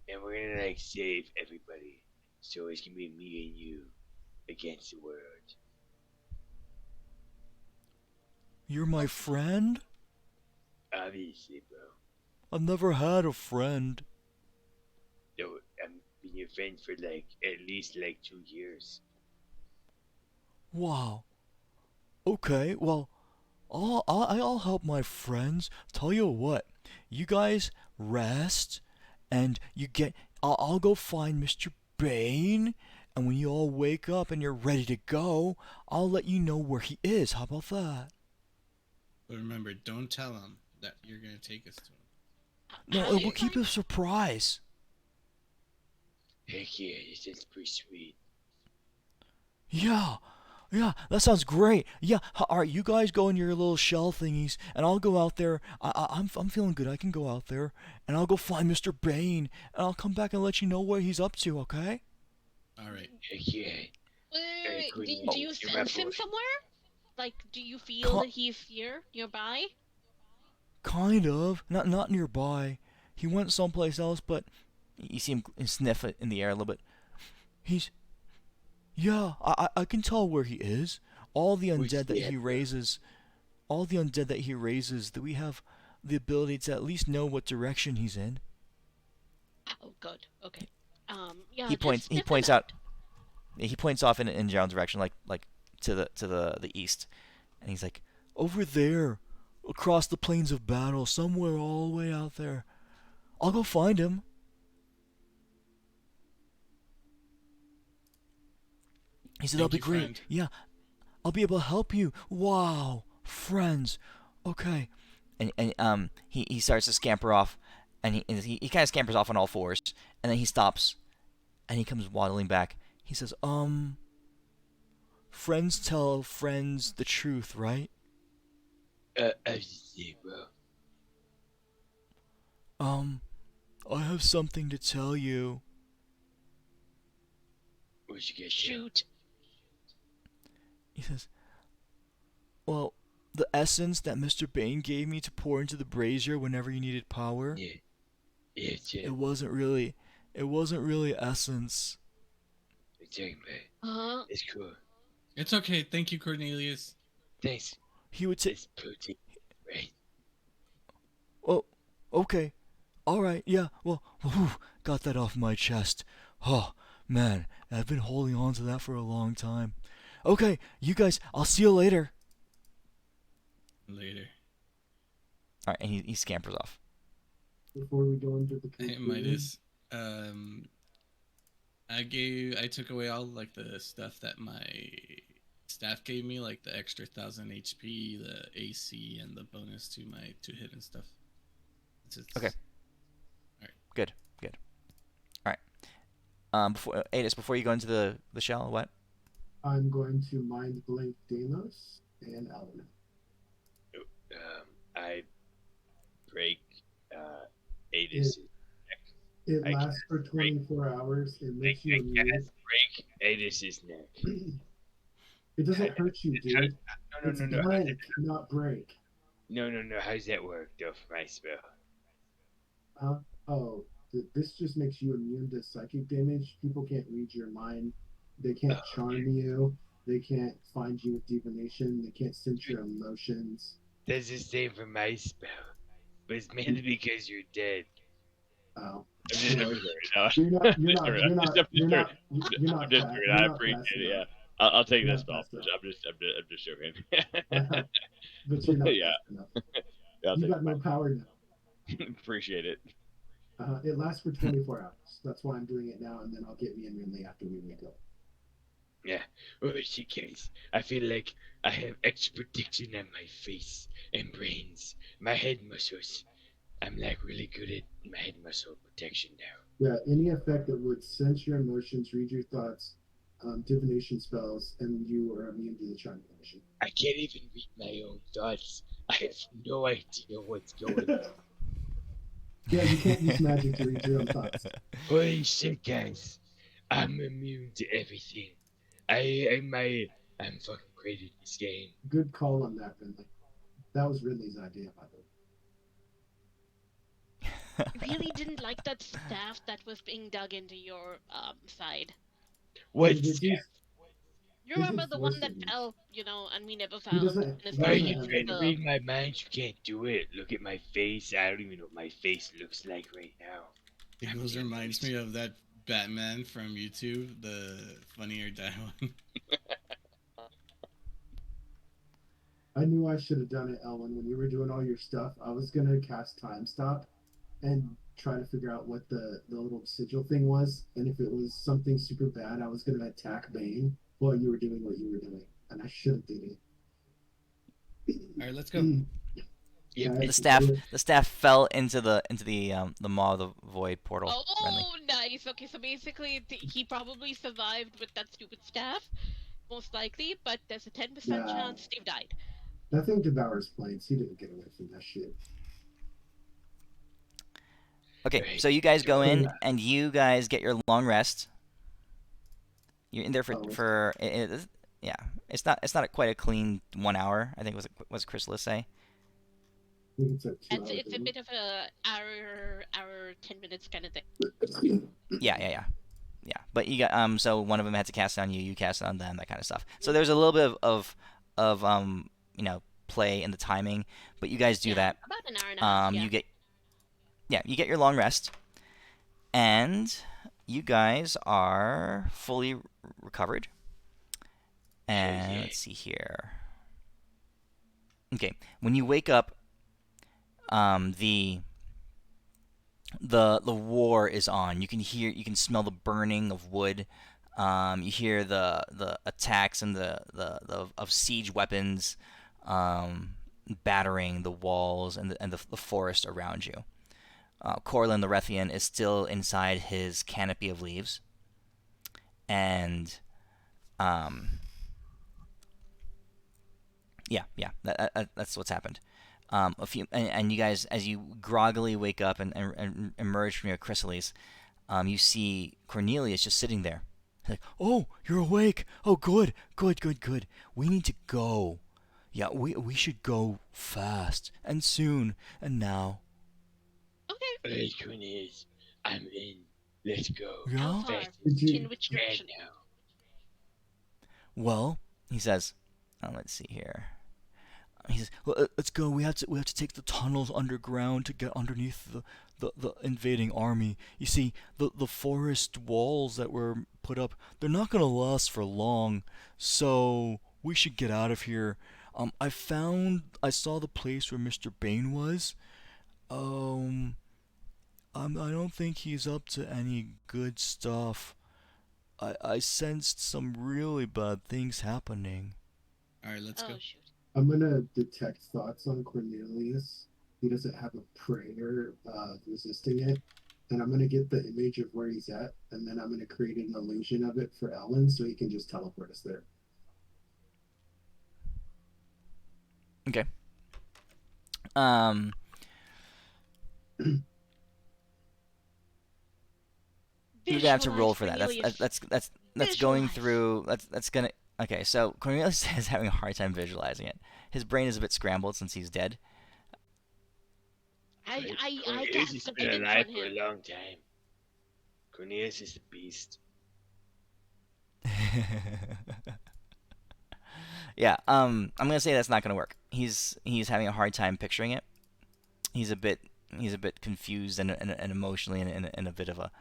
and we're gonna like save everybody. So it's gonna be me and you against the world. You're my friend? Obviously, bro. I've never had a friend. No, I've been your friend for like at least like 2 years. Wow. Okay, well, I'll help my friends. Tell you what, you guys rest, and I'll go find Mr. Bane, and when you all wake up and you're ready to go, I'll let you know where he is. How about that? But remember, don't tell him that you're gonna take us to him. No, How do you we'll keep it find? a surprise. Heck yeah, this is pretty sweet. Yeah, yeah, that sounds great. Yeah, all right, you guys go in your little shell thingies, and I'll go out there. I'm feeling good. I can go out there, and I'll go find Mr. Bane, and I'll come back and let you know what he's up to. Okay? All right. Heck yeah. Wait. Do Cornelius, you you're my sense him boy. somewhere? Like, do you feel Ca- that he's here nearby? kind of. Not nearby. He went someplace else, but you see him sniff it in the air a little bit. He's yeah. I can tell where he is. All the Where's undead that he at, he bro? raises, that we have the ability to at least know what direction he's in. Oh, good. Okay. Yeah, He just points. He sniff him points out. out. He points off in John's direction, like to the east, and he's like, over there, across the plains of battle, somewhere all the way out there. I'll go find him. He said, that'll Thank be you, great. friend. Yeah, I'll be able to help you. Wow, friends. Okay. And he starts to scamper off, and he kind of scampers off on all fours, and then he stops, and he comes waddling back. He says, friends tell friends the truth, right? Obviously, bro. I have something to tell you. What you get? Shoot. He says, well, the essence that Mr. Bane gave me to pour into the brazier whenever you needed power, Yeah. Yeah, Jim. it wasn't really essence. What you talking about? It's cool. It's okay. Thank you, Cornelius. Thanks. He would say, It's protein, right? oh, okay. All right, yeah, well, whew, got that off my chest. Oh, man, I've been holding on to that for a long time. Okay, you guys, I'll see you later. Later. All right, and he scampers off. Before we go into the Hey, conclusion, Midas. I took away all like the stuff that my staff gave me, like the extra 1000 HP, the AC, and the bonus to my 2 hit and stuff. Okay. Good. All right. Before Adis, before you go into the shell, what? I'm going to mind blink Deimos and Alan. I break Adis' neck. It I lasts for 24 hours. It makes you immune. Break Adis' neck. It doesn't hurt you, dude. No. It's blank, not break. No. How does that work, though, for my spell? Oh, this just makes you immune to psychic damage. People can't read your mind. They can't charm you. They can't find you with divination. They can't sense your emotions. That's the same for my spell. But it's mainly because you're dead. Oh. I'm just worried. You're not. You're not. You're I'm not. just You're worried. not. You're not. I'm just worried. You're I not appreciate fast it. enough. Yeah, I'll take You're this not spell. fast enough. I'm just joking. But you're not Yeah, fast enough. I'll You take got no power now. it. Appreciate it. It lasts for 24 hours. That's why I'm doing it now, and then I'll get me in Rinley after we wake up. Yeah. Oh, she cares. I feel like I have extra protection on my face and brains, my head muscles. I'm like really good at my head muscle protection now. Yeah, any effect that would sense your emotions, read your thoughts, divination spells, and you are immune to the charm condition. I can't even read my own thoughts. I have no idea what's going on. Yeah, you can't use magic to read your own thoughts. Holy shit, guys! I'm immune to everything. I'm fucking great at this game. Good call on that, Rinley. That was Ridley's idea, by the way. Really didn't like that staff that was being dug into your side. What? It did- You They remember did the one force that it. fell, and we never He found. doesn't. And it's he Are doesn't you have trying to it. read my mind? You can't do it. Look at my face. I don't even know what my face looks like right now. It almost reminds me of that Batman from YouTube, the Funny or Die one. I knew I should have done it, Elwin. When you were doing all your stuff, I was gonna cast Time Stop and try to figure out what the little sigil thing was, and if it was something super bad, I was gonna attack Bane while you were doing what you were doing, and I should have did it. All right, let's go. Yep. Yeah, The staff fell into the maw of the void portal. Renly. Oh, nice. Okay, so basically, he probably survived with that stupid staff, most likely, but there's a 10% Yeah. chance Steve died. that thing devours planes. He didn't get away from that shit. Okay, Right. so you guys go in So- and you guys get your long rest. You're in there Oh, for yeah. It's not quite a clean 1 hour. I think was Chrysalis say. I think it's like 2 hours. It's a bit of a hour 10 minutes kind of thing. Yeah. But you got so one of them had to cast it on you. You cast it on them. That kind of stuff. So there's a little bit of play in the timing. But you guys do Yeah, that. about an hour and a half. Yeah. You get your long rest, and you guys are fully recovered. And Okay. let's see here. Okay, when you wake up, the war is on. You can smell the burning of wood. You hear the attacks and the of siege weapons, battering the walls and the forest around you. Corlin the Rethian is still inside his canopy of leaves, and that's what's happened. And you guys, as you groggily wake up and emerge from your chrysalis, you see Cornelius just sitting there. He's like, "Oh, you're awake. Oh, good. We need to go. Yeah, we should go fast and soon and now." Okay. Alright, Cornelius, I'm in. Let's go. Yeah. How far? Fast Did you- In which as you direction? can now. Well, he says, let's see here. He says, "Well, let's go. We have to take the tunnels underground to get underneath the invading army. You see, the forest walls that were put up, they're not gonna last for long. So we should get out of here. I saw the place where Mr. Bane was. I don't think he's up to any good stuff. I sensed some really bad things happening." All right, let's Oh go. shoot. I'm gonna detect thoughts on Cornelius. He doesn't have a prayer resisting it, and I'm gonna get the image of where he's at, and then I'm gonna create an illusion of it for Ellen, so he can just teleport us there. Okay. You're gonna have to roll for that. That's going through. That's gonna. Okay, so Cornelius is having a hard time visualizing it. His brain is a bit scrambled since he's dead. I Cornelius has cast been evidence alive on for a him. long time. Cornelius is the beast. Yeah. I'm gonna say that's not gonna work. He's having a hard time picturing it. He's a bit he's a bit confused and emotionally in a bit of a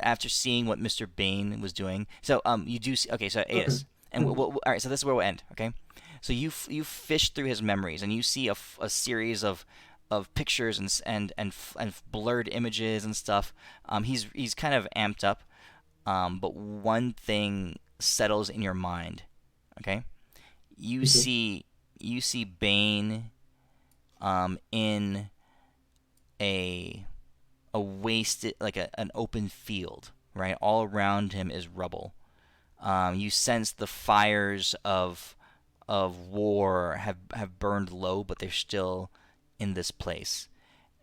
after seeing what Mr. Bane was doing. So you do see, okay. So Adis, and all right. So this is where we'll end. Okay. So you fish through his memories and you see a series of pictures and blurred images and stuff. He's kind of amped up. But one thing settles in your mind. Okay. You see Bane in a wasted like an open field, right? All around him is rubble. You sense the fires of war have burned low, but they're still in this place.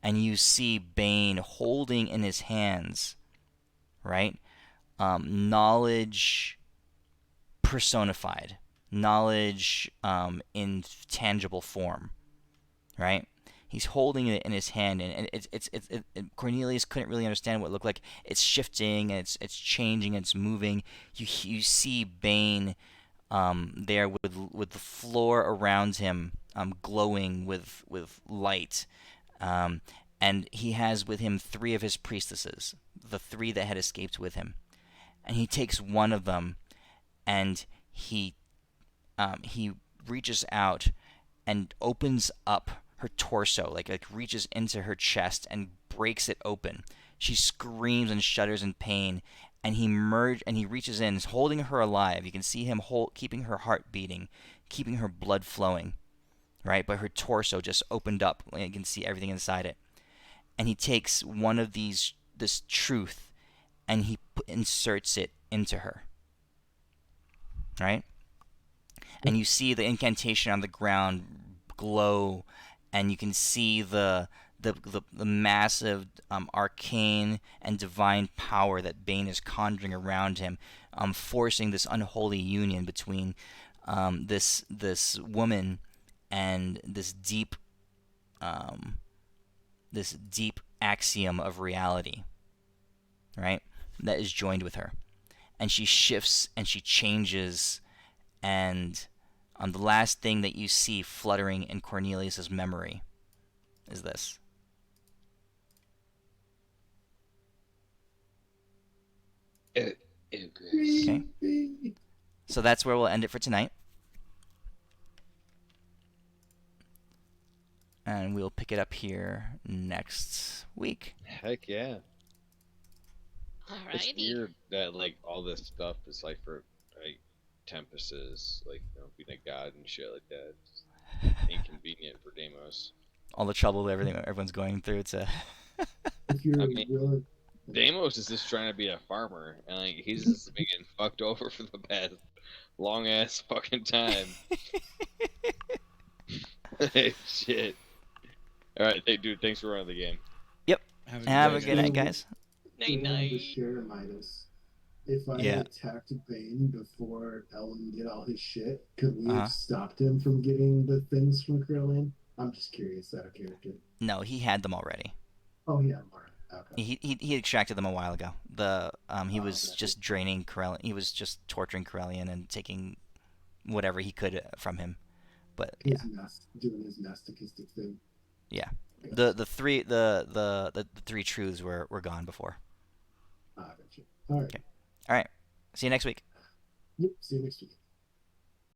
And you see Bane holding in his hands, right? Knowledge personified, knowledge in tangible form, right? He's holding it in his hand, and Cornelius couldn't really understand what it looked like. It's shifting, and it's changing, and it's moving. You see Bane there with the floor around him glowing with light, um, and he has with him three of his priestesses, the three that had escaped with him, and he takes one of them, and he reaches out and opens up her torso, like reaches into her chest and breaks it open. She screams and shudders in pain, and he reaches in, holding her alive. You can see him keeping her heart beating, keeping her blood flowing, right? But her torso just opened up. You can see everything inside it. And he takes one of this truth, and he inserts it into her, right? And you see the incantation on the ground glow, and you can see the massive arcane and divine power that Bane is conjuring around him, forcing this unholy union between this woman and this deep axiom of reality, right? That is joined with her, and she shifts and she changes, and the last thing that you see fluttering in Cornelius's memory is this. Okay. So that's where we'll end it for tonight. And we'll pick it up here next week. Heck yeah. It's Alrighty. weird that like all this stuff is like for like Tempest's, like being a god and shit like that. It's inconvenient for Deimos. All the trouble everyone's going through. It's a. If you're I mean, willing, Deimos is just trying to be a farmer, and like he's just been getting fucked over for the past long ass fucking time. Shit. All right, dude. Thanks for running the game. Yep. Have a good good night, guys. Night night. to share Midas. If I Yeah. had attacked Bane before Ellen did all his shit, could we Uh-huh. have stopped him from getting the things from Krillin? I'm just curious out of character. No, he had them already. Oh yeah, Mark. Okay. He extracted them a while ago. He Oh, was okay. just draining Corellian. He was just torturing Corellian and taking whatever he could from him. But yeah, Doing his masochistic thing. yeah. Okay. The three truths were gone before. Ah, gotcha. All right. Okay. All right. See you next week. Yep. See you next week.